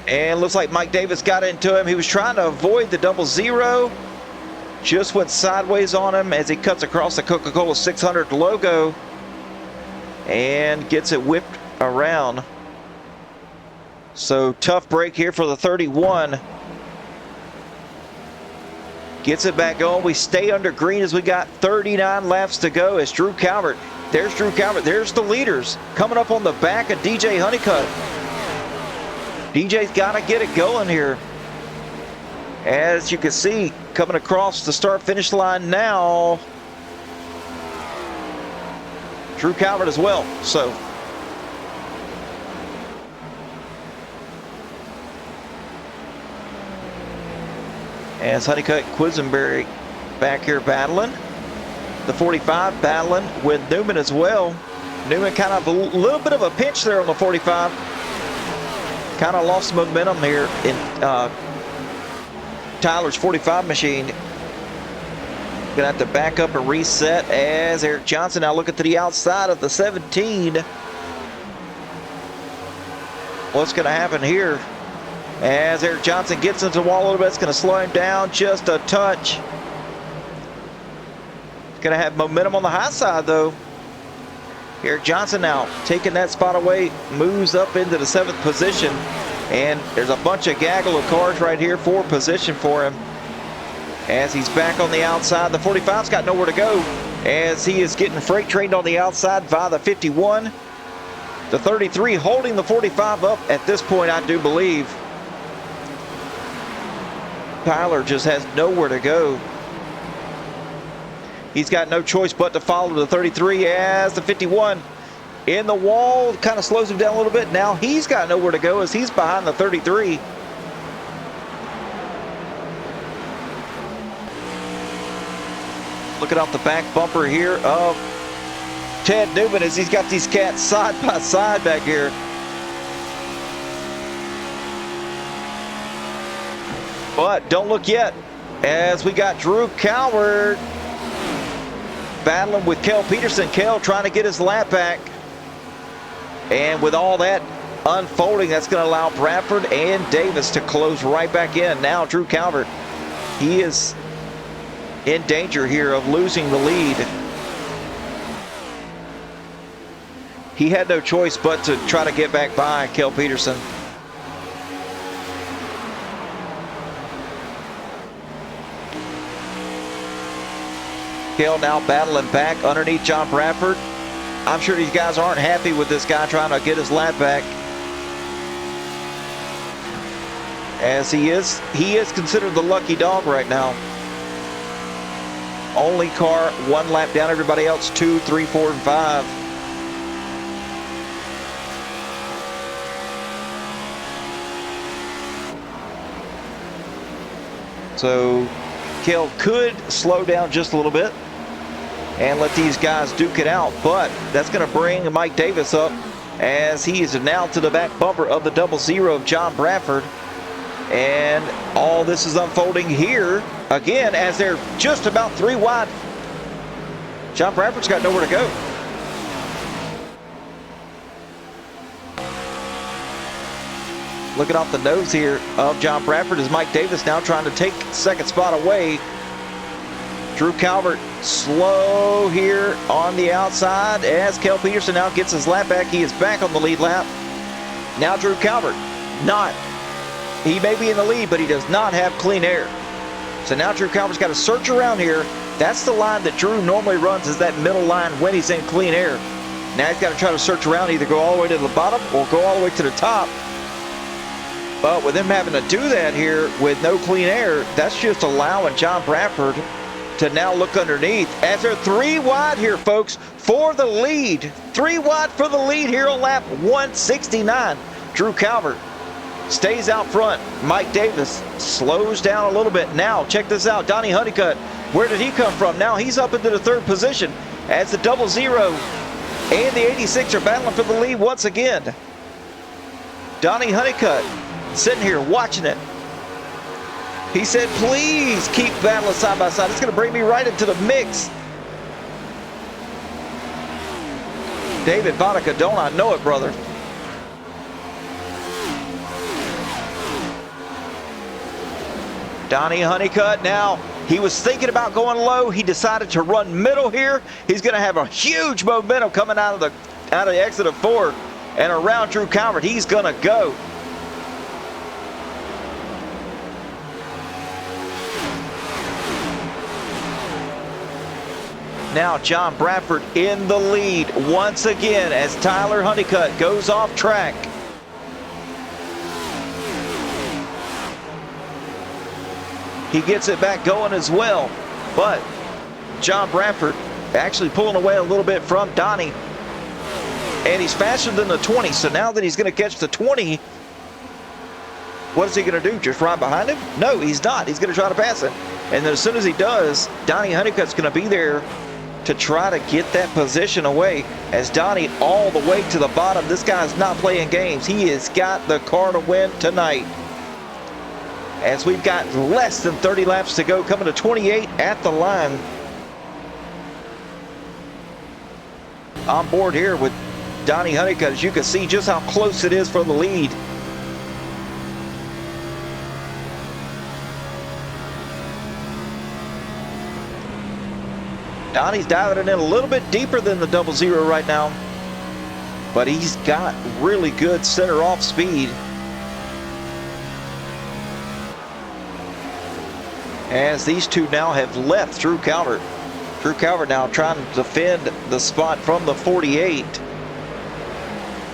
And looks like Mike Davis got into him. He was trying to avoid the 00. Just went sideways on him as he cuts across the Coca-Cola 600 logo and gets it whipped around. So tough break here for the 31. Gets it back on. We stay under green as we got 39 laps to go as Drew Calvert. There's Drew Calvert. There's the leaders coming up on the back of DJ Honeycutt. DJ's got to get it going here. As you can see, coming across the start-finish line now, Drew Calvert as well. So as Honeycutt, Quisenberry back here battling. The 45 battling with Newman as well. Newman kind of a little bit of a pinch there on the 45. Kind of lost momentum here in Tyler's 45 machine. Gonna have to back up and reset as Eric Johnson now looking to the outside of the 17. What's gonna happen here? As Eric Johnson gets into the wall a little bit, it's going to slow him down just a touch. Going to have momentum on the high side, though. Eric Johnson now taking that spot away, moves up into the 7th position. And there's a bunch of gaggle of cars right here for position for him. As he's back on the outside, the 45's got nowhere to go. As he is getting freight trained on the outside via the 51. The 33 holding the 45 up at this point, I do believe. Tyler just has nowhere to go. He's got no choice but to follow the 33 as the 51 in the wall kind of slows him down a little bit. Now he's got nowhere to go as he's behind the 33. Looking off the back bumper here of Ted Newman as he's got these cats side by side back here. But don't look yet, as we got Drew Calvert battling with Cale Peterson. Cale trying to get his lap back. And with all that unfolding, that's going to allow Bradford and Davis to close right back in. Now Drew Calvert, he is in danger here of losing the lead. He had no choice but to try to get back by Cale Peterson. Cale now battling back underneath John Bradford. I'm sure these guys aren't happy with this guy trying to get his lap back. As he is considered the lucky dog right now. Only car 1 lap down, everybody else 2, 3, 4, and 5. So Cale could slow down just a little bit and let these guys duke it out, but that's going to bring Mike Davis up as he is now to the back bumper of the 00 of John Bradford. And all this is unfolding here again as they're just about 3 wide. John Bradford's got nowhere to go. Looking off the nose here of John Bradford is Mike Davis now trying to take second spot away. Drew Calvert slow here on the outside as Cale Peterson now gets his lap back. He is back on the lead lap. Now Drew Calvert, he may be in the lead, but he does not have clean air. So now Drew Calvert's got to search around here. That's the line that Drew normally runs, is that middle line when he's in clean air. Now he's got to try to search around, either go all the way to the bottom or go all the way to the top. But with him having to do that here with no clean air, that's just allowing John Bradford to now look underneath as they're 3 wide here, folks, for the lead. 3 wide for the lead here on lap 169. Drew Calvert stays out front. Mike Davis slows down a little bit. Now, check this out. Donnie Honeycutt, where did he come from? Now he's up into the 3rd position as the 00 and the 86 are battling for the lead once again. Donnie Honeycutt sitting here watching it. He said, please keep battling side by side. It's going to bring me right into the mix. David Vodka, don't I know it, brother? Donnie Honeycutt now, he was thinking about going low. He decided to run middle here. He's going to have a huge momentum coming out of the exit of 4 and around Drew Calvert. He's going to go. Now John Bradford in the lead once again as Tyler Honeycutt goes off track. He gets it back going as well, but John Bradford actually pulling away a little bit from Donnie. And he's faster than the 20, so now that he's going to catch the 20, what is he going to do? Just ride behind him? No, he's not. He's going to try to pass him. And then as soon as he does, Donnie Honeycutt's going to be there to try to get that position away as Donnie all the way to the bottom. This guy's not playing games. He has got the car to win tonight. As we've got less than 30 laps to go, coming to 28 at the line. On board here with Donnie Honeycutt, as you can see just how close it is for the lead. Donnie's dialing it in a little bit deeper than the 00 right now, but he's got really good center off speed. As these two now have left Drew Calvert. Drew Calvert now trying to defend the spot from the 48.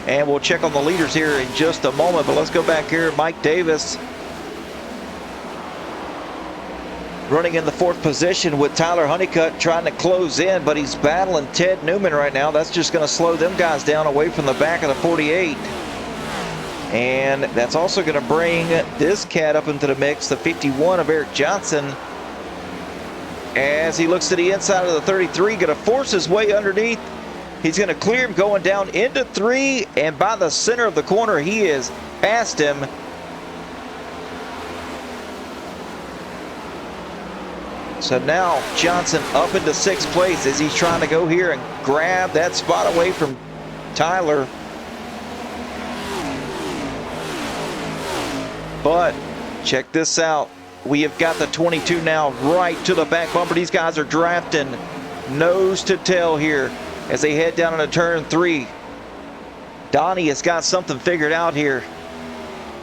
And we'll check on the leaders here in just a moment, but let's go back here. Mike Davis running in the 4th position with Tyler Honeycutt trying to close in, but he's battling Ted Newman right now. That's just going to slow them guys down away from the back of the 48. And that's also going to bring this cat up into the mix, the 51 of Eric Johnson, as he looks to the inside of the 33, going to force his way underneath. He's going to clear him going down into 3, and by the center of the corner, he is past him. So now Johnson up into 6th place as he's trying to go here and grab that spot away from Tyler. But check this out. We have got the 22 now right to the back bumper. These guys are drafting nose to tail here as they head down into turn 3. Donnie has got something figured out here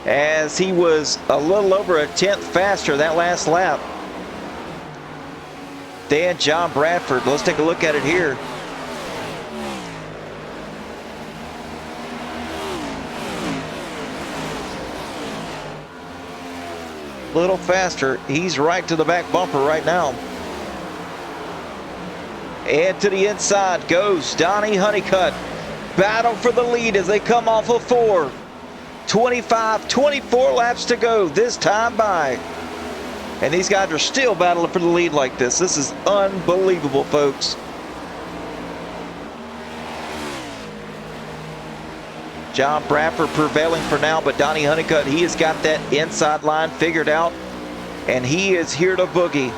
as he was a little over a 10th faster that last lap than John Bradford. Let's take a look at it here. Little faster. He's right to the back bumper right now. And to the inside goes Donnie Honeycutt. Battle for the lead as they come off of 4. 24 laps to go this time by. And these guys are still battling for the lead like this. This is unbelievable, folks. John Bradford prevailing for now, but Donnie Honeycutt, he has got that inside line figured out, and he is here to boogie.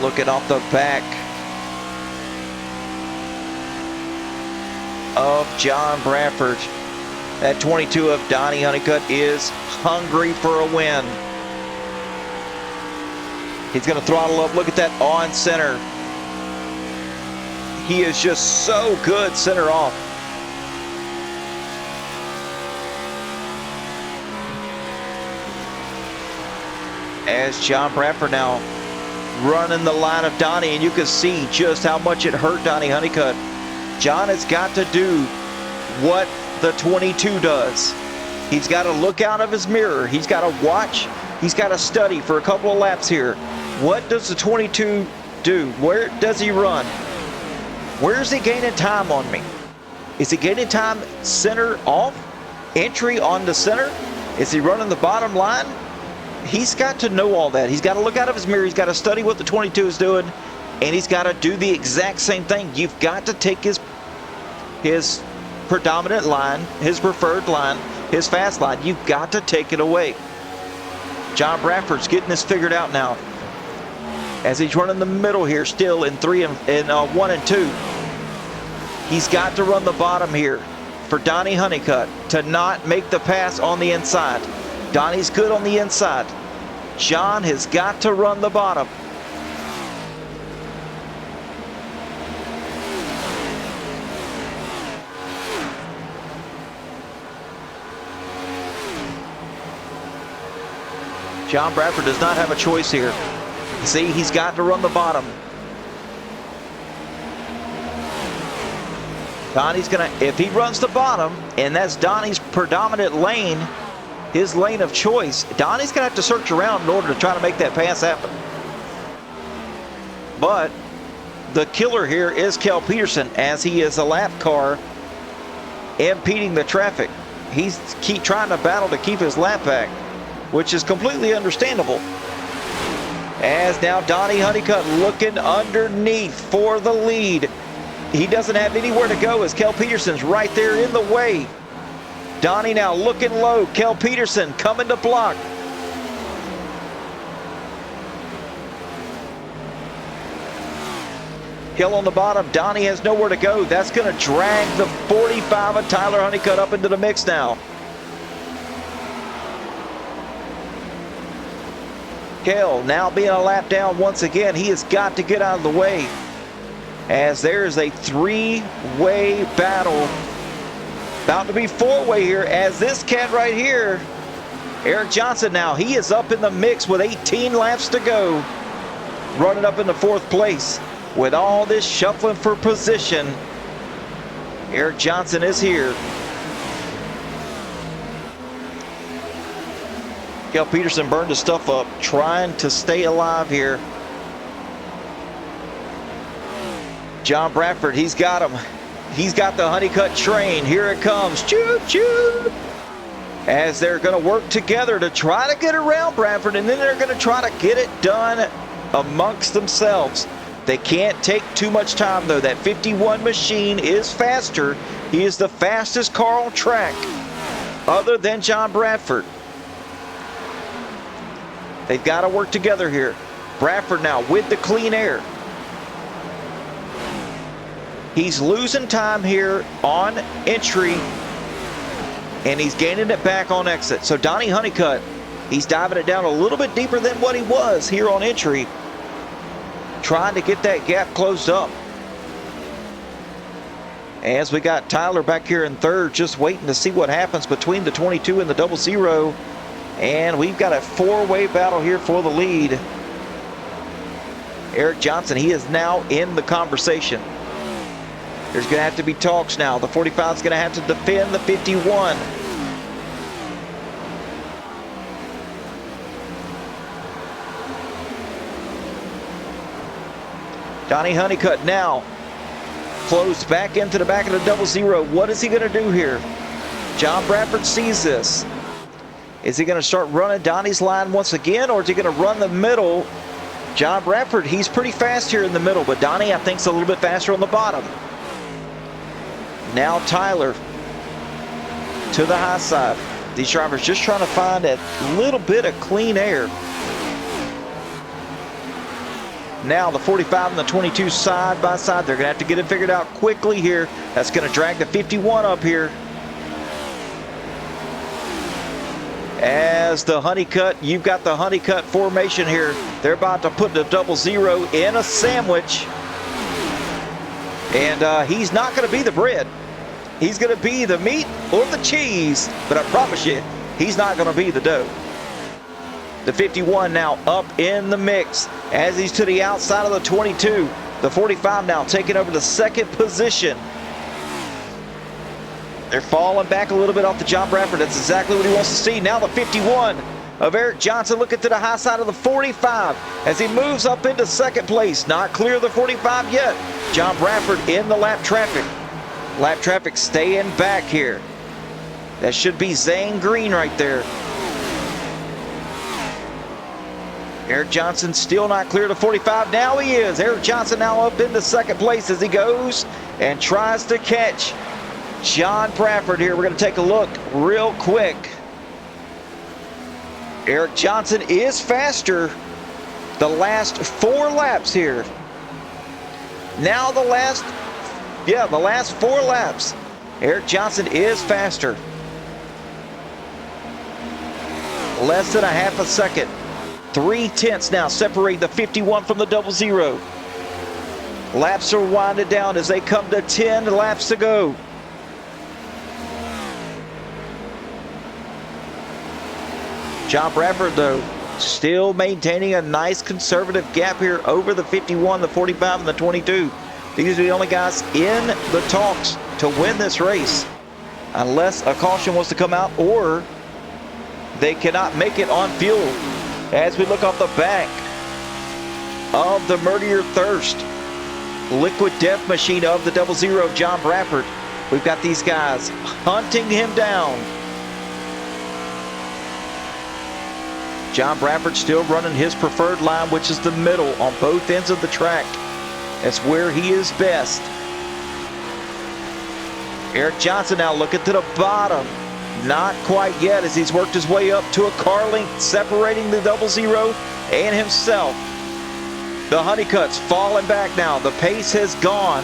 Looking off the back of John Bradford. That 22 of Donnie Honeycutt is hungry for a win. He's going to throttle up. Look at that on center. He is just so good center off. As John Bradford now running the line of Donnie, and you can see just how much it hurt Donnie Honeycutt. John has got to do what the 22 does. He's got to look out of his mirror. He's got to watch. He's got to study for a couple of laps here. What does the 22 do? Where does he run? Where is he gaining time on me? Is he gaining time center off? Entry on the center? Is he running the bottom line? He's got to know all that. He's got to look out of his mirror. He's got to study what the 22 is doing, and he's got to do the exact same thing. You've got to take his predominant line, his preferred line, his fast line. You've got to take it away. John Bradford's getting this figured out now, as he's running the middle here, still in 1 and 2. He's got to run the bottom here for Donnie Honeycutt to not make the pass on the inside. Donnie's good on the inside. John has got to run the bottom. John Bradford does not have a choice here. See, he's got to run the bottom. Donnie's gonna, if he runs the bottom, and that's Donnie's predominant lane, his lane of choice, Donnie's gonna have to search around in order to try to make that pass happen. But the killer here is Kel Peterson, as he is a lap car impeding the traffic. He's trying to battle to keep his lap back, which is completely understandable. As now Donnie Honeycutt looking underneath for the lead. He doesn't have anywhere to go as Kel Peterson's right there in the way. Donnie now looking low. Kel Peterson coming to block. Kel on the bottom. Donnie has nowhere to go. That's going to drag the 45 of Tyler Honeycutt up into the mix now. Kel now being a lap down once again. He has got to get out of the way, as there is a three-way battle. About to be four-way here, as this cat right here, Eric Johnson now, he is up in the mix with 18 laps to go, running up in the 4th place. With all this shuffling for position, Eric Johnson is here. Kel Peterson burned his stuff up, trying to stay alive here. John Bradford, he's got him. He's got the Honeycutt train. Here it comes. Choo choo. As they're going to work together to try to get around Bradford, and then they're going to try to get it done amongst themselves. They can't take too much time, though. That 51 machine is faster. He is the fastest car on track, other than John Bradford. They've got to work together here. Bradford now with the clean air. He's losing time here on entry, and he's gaining it back on exit. So Donnie Honeycutt, he's diving it down a little bit deeper than what he was here on entry, trying to get that gap closed up. As we got Tyler back here in 3rd, just waiting to see what happens between the 22 and the 00. And we've got a 4-way battle here for the lead. Eric Johnson, he is now in the conversation. There's going to have to be talks now. The 45 is going to have to defend the 51. Donnie Honeycutt now closed back into the back of the 00. What is he going to do here? John Bradford sees this. Is he going to start running Donnie's line once again, or is he going to run the middle? John Bradford, he's pretty fast here in the middle, but Donnie, I think, is a little bit faster on the bottom. Now Tyler to the high side. These drivers just trying to find a little bit of clean air. Now the 45 and the 22 side by side. They're going to have to get it figured out quickly here. That's going to drag the 51 up here. As the Honeycutt, you've got the Honeycutt formation here. They're about to put the 00 in a sandwich. And he's not going to be the bread. He's going to be the meat or the cheese. But I promise you, he's not going to be the dough. The 51 now up in the mix as he's to the outside of the 22. The 45 now taking over the second position. They're falling back a little bit off the John Bradford. That's exactly what he wants to see. Now the 51 of Eric Johnson looking to the high side of the 45 as he moves up into second place. Not clear of the 45 yet. John Bradford in the lap traffic. Lap traffic staying back here. That should be Zane Green right there. Eric Johnson still not clear to 45. Now he is. Eric Johnson now up into second place as he goes and tries to catch John Bradford here. We're going to take a look real quick. Eric Johnson is faster the last 4 laps here. Now the last 4 laps. Eric Johnson is faster. Less than a half a second. 3/10 now separate the 51 from the 00. Laps are winding down as they come to 10 laps to go. John Bradford, though, still maintaining a nice conservative gap here over the 51, the 45, and the 22. These are the only guys in the talks to win this race, unless a caution wants to come out or they cannot make it on fuel. As we look off the back of the Murder Thirst liquid death machine of the 00, John Bradford, we've got these guys hunting him down. John Bradford still running his preferred line, which is the middle on both ends of the track. That's where he is best. Eric Johnson now looking to the bottom. Not quite yet as he's worked his way up to a car length separating the 00 and himself. The Honeycutts falling back now. The pace has gone.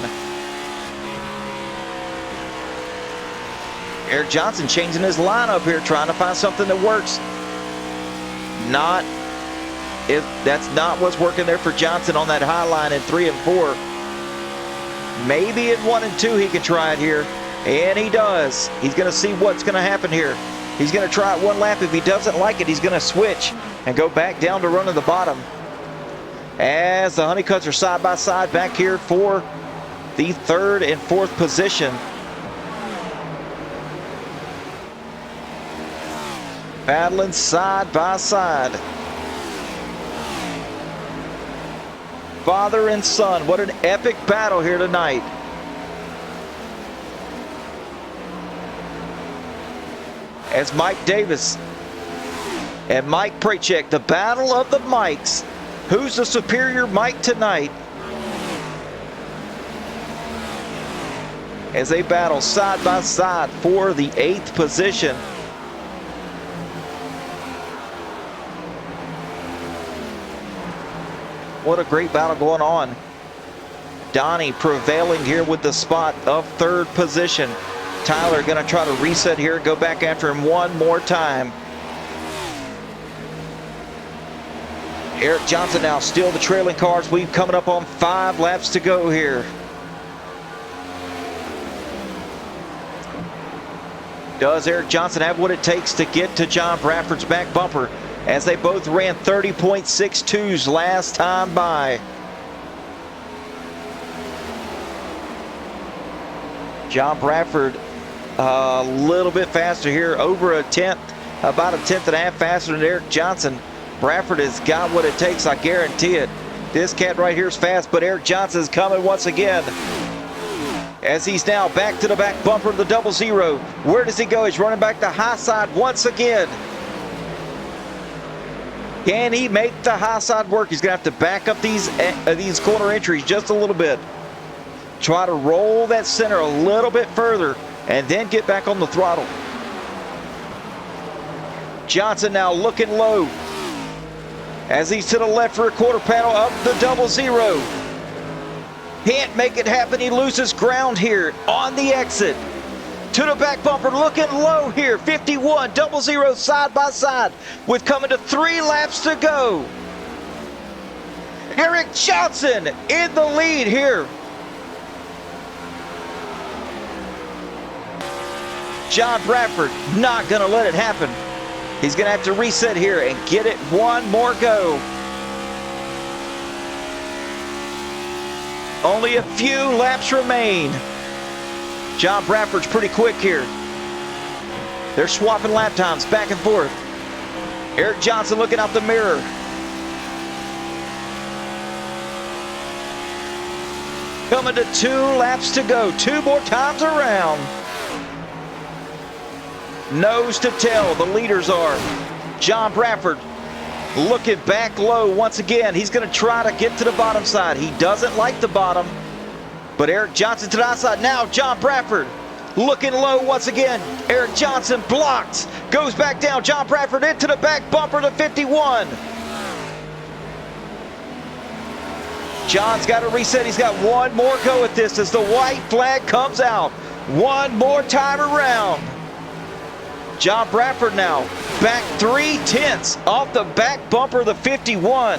Eric Johnson changing his lineup here, trying to find something that works. That's not what's working there for Johnson on that high line in 3 and 4. Maybe in 1 and 2 he can try it here. And he does. He's going to see what's going to happen here. He's going to try it 1 lap. If he doesn't like it, he's going to switch and go back down to running the bottom. As the Honeycutts are side by side back here for the 3rd and 4th position. Battling side by side. Father and son, what an epic battle here tonight. As Mike Davis and Mike Prachek, the battle of the mics. Who's the superior mic tonight? As they battle side by side for the 8th position. What a great battle going on. Donnie prevailing here with the spot of 3rd position. Tyler going to try to reset here, go back after him 1 more time. Eric Johnson now still the trailing cars. We've coming up on 5 laps to go here. Does Eric Johnson have what it takes to get to John Bradford's back bumper, as they both ran 30.62s last time by? John Bradford a little bit faster here, over a 10th, about a 10th and a half faster than Eric Johnson. Bradford has got what it takes, I guarantee it. This cat right here is fast, but Eric Johnson is coming once again, as he's now back to the back bumper of the 00. Where does he go? He's running back the high side once again. Can he make the high side work? He's going to have to back up these corner entries just a little bit. Try to roll that center a little bit further and then get back on the throttle. Johnson now looking low as he's to the left for a quarter panel of the 00. Can't make it happen. He loses ground here on the exit. To the back bumper, looking low here. 51, 00 side by side with coming to 3 laps to go. Eric Johnson in the lead here. John Bradford not going to let it happen. He's going to have to reset here and get it one more go. Only a few laps remain. John Bradford's pretty quick here. They're swapping lap times back and forth. Eric Johnson looking out the mirror. Coming to 2 laps to go. 2 more times around. Nose to tail, the leaders are. John Bradford looking back low once again. He's going to try to get to the bottom side. He doesn't like the bottom. But Eric Johnson to the outside. Now John Bradford looking low once again. Eric Johnson blocks. Goes back down. John Bradford into the back bumper to 51. John's got to reset. He's got one more go at this as the white flag comes out. One more time around. John Bradford now back 3/10 off the back bumper of the 51.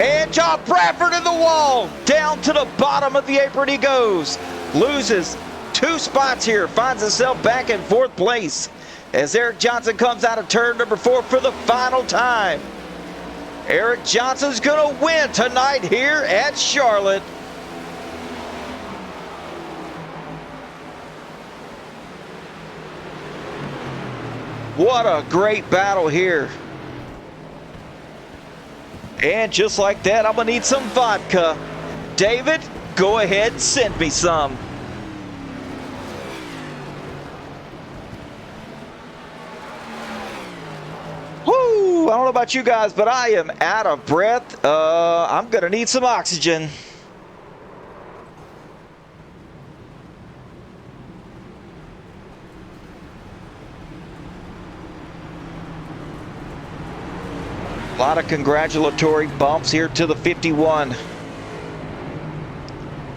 And John Bradford in the wall. Down to the bottom of the apron he goes. Loses 2 spots here. Finds himself back in 4th place as Eric Johnson comes out of turn number 4 for the final time. Eric Johnson's going to win tonight here at Charlotte. What a great battle here. And just like that, I'm going to need some vodka. David, go ahead and send me some. Woo! I don't know about you guys, but I am out of breath. I'm going to need some oxygen. A lot of congratulatory bumps here to the 51.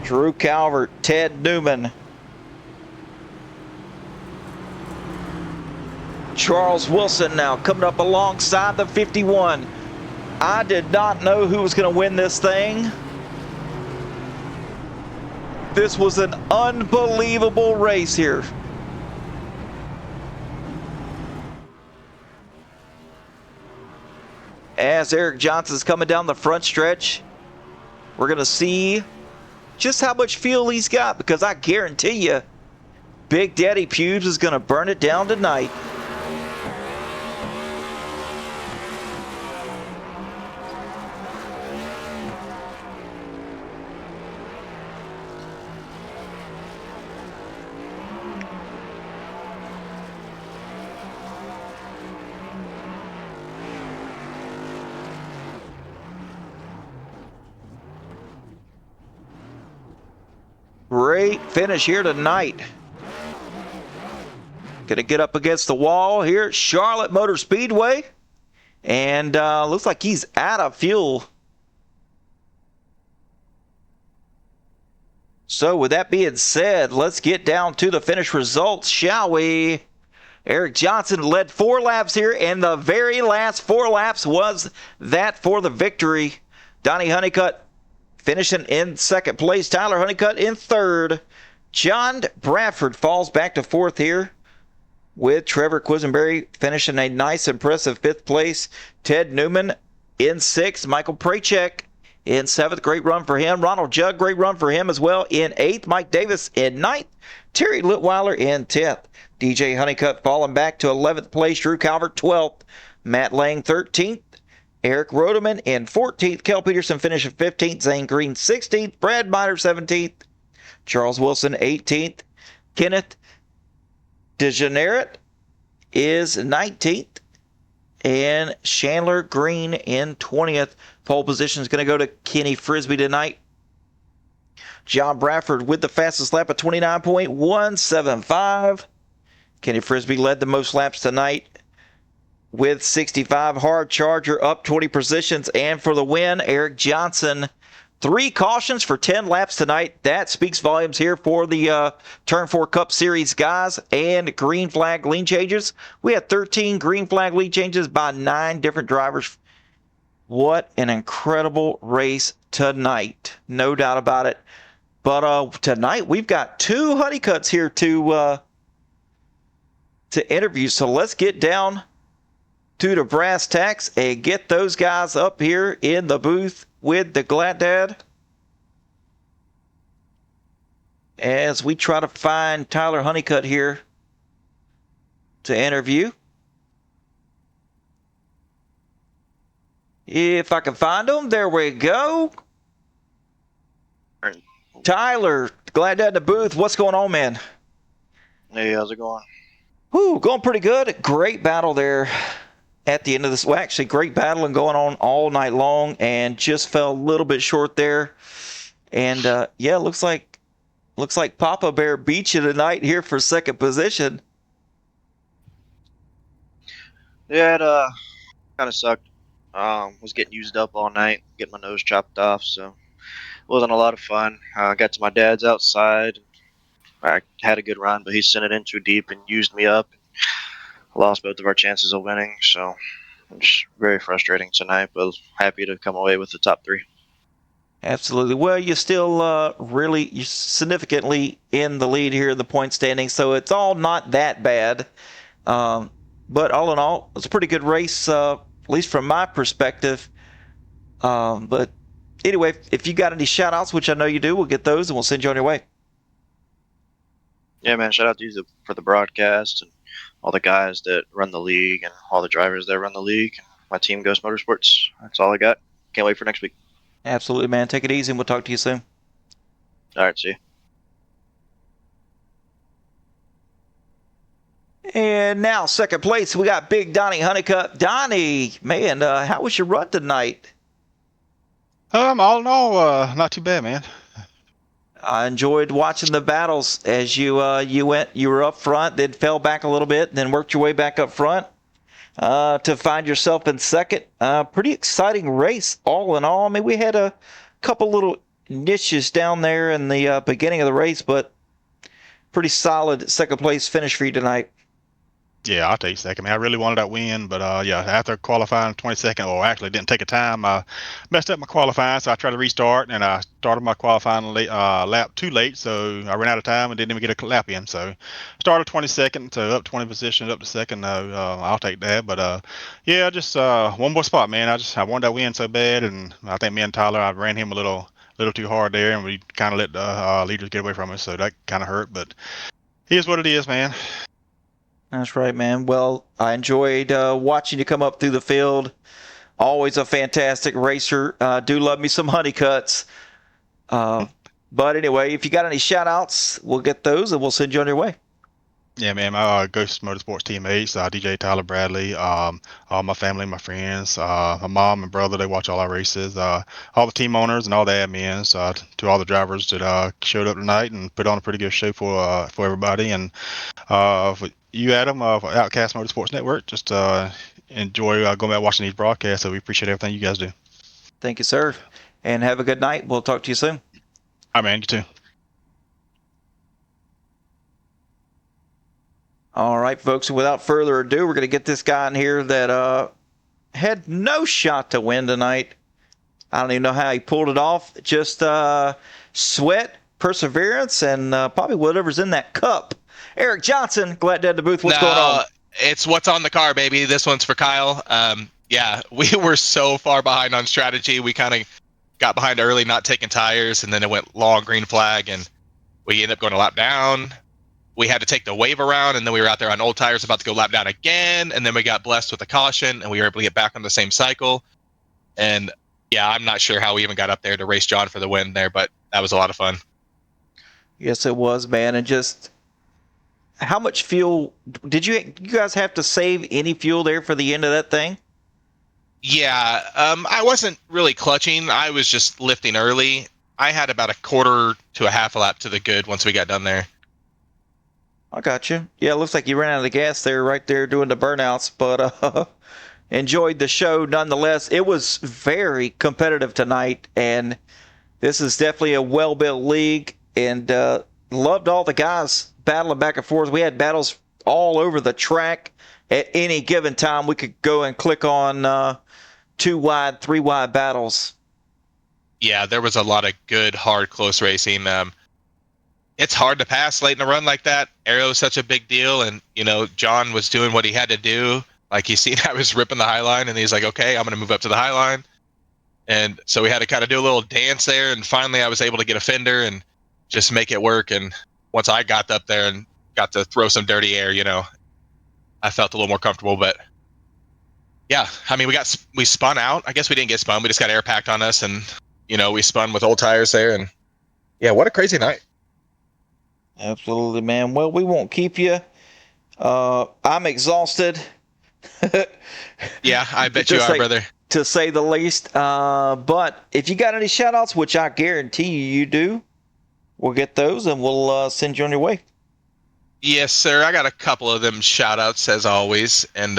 Drew Calvert, Ted Newman, Charles Wilson now coming up alongside the 51. I did not know who was going to win this thing. This was an unbelievable race here. As Eric Johnson's coming down the front stretch, we're going to see just how much fuel he's got, because I guarantee you, Big Daddy Pubes is going to burn it down tonight. Great finish here tonight. Gonna get up against the wall here at Charlotte Motor Speedway. And looks like he's out of fuel. So with that being said, let's get down to the finish results, shall we? Eric Johnson led 4 laps here, and the very last 4 laps was that for the victory. Donnie Honeycutt finishing in 2nd place. Tyler Honeycutt in 3rd. John Bradford falls back to 4th here, with Trevor Quisenberry finishing a nice, impressive 5th place. Ted Newman in 6th. Michael Prachek in 7th. Great run for him. Ronald Judd, great run for him as well in 8th. Mike Davis in 9th. Terry Litweiler in 10th. DJ Honeycutt falling back to 11th place. Drew Calvert 12th. Matt Lang 13th. Eric Rodeman in 14th. Kel Peterson finishing 15th. Zane Green 16th. Brad Miner 17th. Charles Wilson 18th. Kenneth DeGeneres is 19th. And Chandler Green in 20th. Pole position is going to go to Kenny Frisbee tonight. John Bradford with the fastest lap of 29.175. Kenny Frisbee led the most laps tonight with 65. Hard Charger up 20 positions. And for the win, Eric Johnson. 3 cautions for 10 laps tonight. That speaks volumes here for the Turn 4 Cup Series guys. And green flag lead changes. We had 13 green flag lead changes by 9 different drivers. What an incredible race tonight. No doubt about it. But tonight we've got 2 honeycuts here to interview. So let's get down to the brass tacks and get those guys up here in the booth with the Glad Dad as we try to find Tyler Honeycutt here to interview. If I can find him, there we go. Tyler, Glad Dad in the booth. What's going on, man? Hey, how's it going? Whew, going pretty good. Great battle there at the end of this. Well, actually, great battling going on all night long, and just fell a little bit short there. And yeah, looks like Papa Bear beat you tonight here for second position. Yeah, it kind of sucked. Was getting used up all night, getting my nose chopped off, so it wasn't a lot of fun. Got to my dad's outside. I had a good run, but he sent it in too deep and used me up. Lost both of our chances of winning, so it's very frustrating tonight, but happy to come away with the top 3. Absolutely. Well, you're still you're significantly in the lead here in the point standing, so it's all not that bad. But all in all, it's a pretty good race, at least from my perspective. But anyway, if you got any shout-outs, which I know you do, we'll get those and we'll send you on your way. Yeah, man, shout out to you for the broadcast and all the guys that run the league and all the drivers that run the league. My team, Ghost Motorsports. That's all I got. Can't wait for next week. Absolutely, man. Take it easy, and we'll talk to you soon. All right, see you. And now, second place, we got Big Donnie Honeycutt. Donnie, man, how was your run tonight? All in all, not too bad, man. I enjoyed watching the battles as you were up front, then fell back a little bit, then worked your way back up front to find yourself in second. Pretty exciting race, all in all. I mean, we had a couple little niches down there in the beginning of the race, but pretty solid second place finish for you tonight. Yeah, I'll take second, man. I really wanted that win, but yeah, after qualifying 22nd, or actually didn't take a time, I messed up my qualifying, so I tried to restart, and I started my qualifying lap too late, so I ran out of time and didn't even get a lap in. So started 22nd, so up 20 positions up to second. I'll take that. But yeah, just one more spot, man. I wanted that win so bad, and I think me and Tyler, I ran him a little too hard there, and we kind of let the leaders get away from us, so that kind of hurt. But here's what it is, man. That's right, man. Well, I enjoyed watching you come up through the field. Always a fantastic racer. Do love me some Honeycutts. But anyway, if you got any shout-outs, we'll get those and we'll send you on your way. Yeah, man, my Ghost Motorsports teammates, DJ Tyler Bradley, all my family, my friends, my mom and brother, they watch all our races, all the team owners and all the admins, to all the drivers that showed up tonight and put on a pretty good show for everybody. And for you, Adam, for Outcast Motorsports Network, just enjoy going back watching these broadcasts. So we appreciate everything you guys do. Thank you, sir. And have a good night. We'll talk to you soon. All right, man, you too. All right, folks, without further ado, we're going to get this guy in here that had no shot to win tonight. I don't even know how he pulled it off. Just sweat, perseverance, and probably whatever's in that cup. Eric Johnson, Glad Dad in the booth. What's going on? It's what's on the car, baby. This one's for Kyle. Yeah, we were so far behind on strategy. We kind of got behind early, not taking tires, and then it went long green flag, and we ended up going a lap down. We had to take the wave around, and then we were out there on old tires about to go lap down again, and then we got blessed with a caution, and we were able to get back on the same cycle. And yeah, I'm not sure how we even got up there to race John for the win there, but that was a lot of fun. Yes, it was, man. And just how much fuel did you guys have to save any fuel there for the end of that thing? Yeah, I wasn't really clutching. I was just lifting early. I had about a quarter to a half a lap to the good once we got done there. I got you. Yeah, it looks like you ran out of the gas there, right there doing the burnouts, but enjoyed the show nonetheless. It was very competitive tonight, and this is definitely a well-built league, and loved all the guys battling back and forth. We had battles all over the track. At any given time, we could go and click on 2 wide, 3 wide battles. yeah, there was a lot of good, hard, close racing. It's hard to pass late in a run like that. Aero is such a big deal, and John was doing what he had to do. Like you seen, I was ripping the high line, and he's like, "Okay, I'm going to move up to the high line." And so we had to kind of do a little dance there, and finally I was able to get a fender and just make it work. And once I got up there and got to throw some dirty air, I felt a little more comfortable. But yeah, I mean, we spun out. I guess we didn't get spun. We just got air packed on us, and we spun with old tires there. And yeah, what a crazy night. Absolutely, man. Well, we won't keep you. I'm exhausted. Yeah, I bet you are, brother. To say the least. But if you got any shout outs, which I guarantee you do, we'll get those and we'll send you on your way. Yes, sir. I got a couple of them shout outs as always. And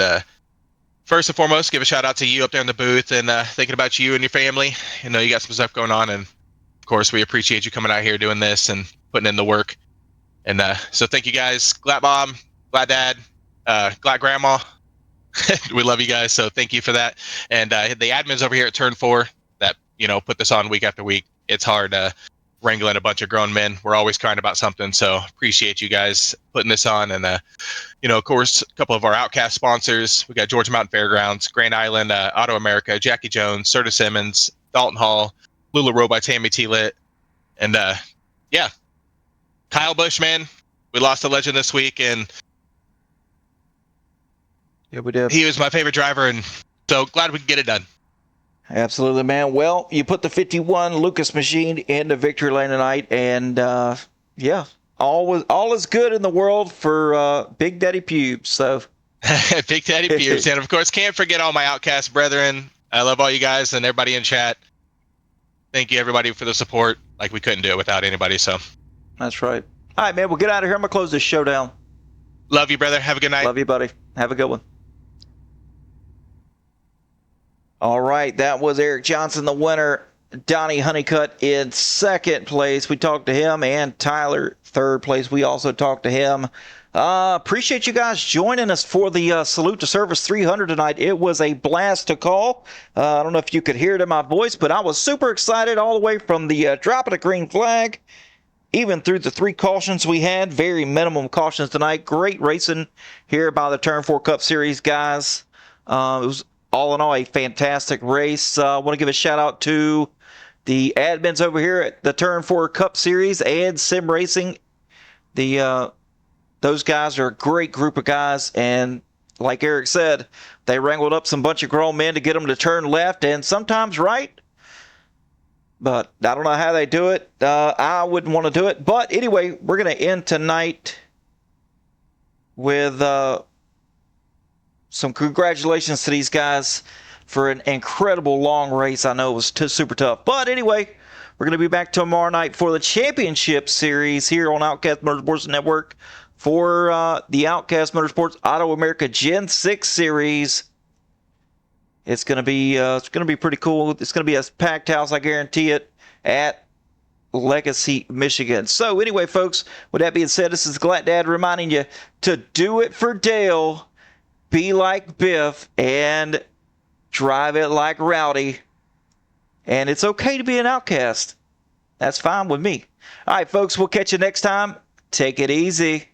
first and foremost, give a shout out to you up there in the booth and thinking about you and your family. You got some stuff going on. And of course, we appreciate you coming out here doing this and putting in the work. And so thank you guys. Glad mom, glad dad, glad grandma. We love you guys, so thank you for that. And the admins over here at Turn 4 that put this on week after week. It's hard wrangling a bunch of grown men. We're always crying about something, so appreciate you guys putting this on. And of course, a couple of our Outcast sponsors. We got Georgia Mountain Fairgrounds, Grand Island, Auto America, Jackie Jones, Serta Simmons, Dalton Hall, LuLaRoe by Tammy T. Litt, and yeah, Kyle Busch, man. We lost a legend this week, and yeah, we did. He was my favorite driver, and so glad we could get it done. Absolutely, man. Well, you put the 51 Lucas machine into victory lane tonight, and yeah, all is good in the world for Big Daddy Pubes. So, Big Daddy Pubes, and of course, can't forget all my Outcast brethren. I love all you guys and everybody in chat. Thank you, everybody, for the support. Like we couldn't do it without anybody. So, that's right. All right, man. We'll get out of here. I'm gonna close this show down. Love you, brother. Have a good night. Love you, buddy. Have a good one. All right, that was Eric Johnson, the winner. Donnie Honeycutt in second place. We talked to him, and Tyler third place. We also talked to him. Appreciate you guys joining us for the Salute to Service 300 tonight. It was a blast to call. I don't know if you could hear it in my voice, but I was super excited all the way from the drop of the green flag, even through the 3 cautions we had. Very minimum cautions tonight. Great racing here by the Turn 4 Cup Series guys. It was all in all a fantastic race. I want to give a shout out to the admins over here at the Turn 4 Cup Series and Sim Racing. Those guys are a great group of guys, and like Eric said, they wrangled up some bunch of grown men to get them to turn left and sometimes right. But I don't know how they do it. I wouldn't want to do it. But anyway, we're going to end tonight with some congratulations to these guys for an incredible long race. I know it was super tough. But anyway, we're going to be back tomorrow night for the championship series here on Outcast Motorsports Network for the Outcast Motorsports Auto America Gen 6 series. It's going to be pretty cool. It's going to be a packed house, I guarantee it, at Legacy, Michigan. So anyway, folks, with that being said, this is Glad Dad reminding you to do it for Dale, be like Biff, and drive it like Rowdy. And it's okay to be an outcast. That's fine with me. All right, folks, we'll catch you next time. Take it easy.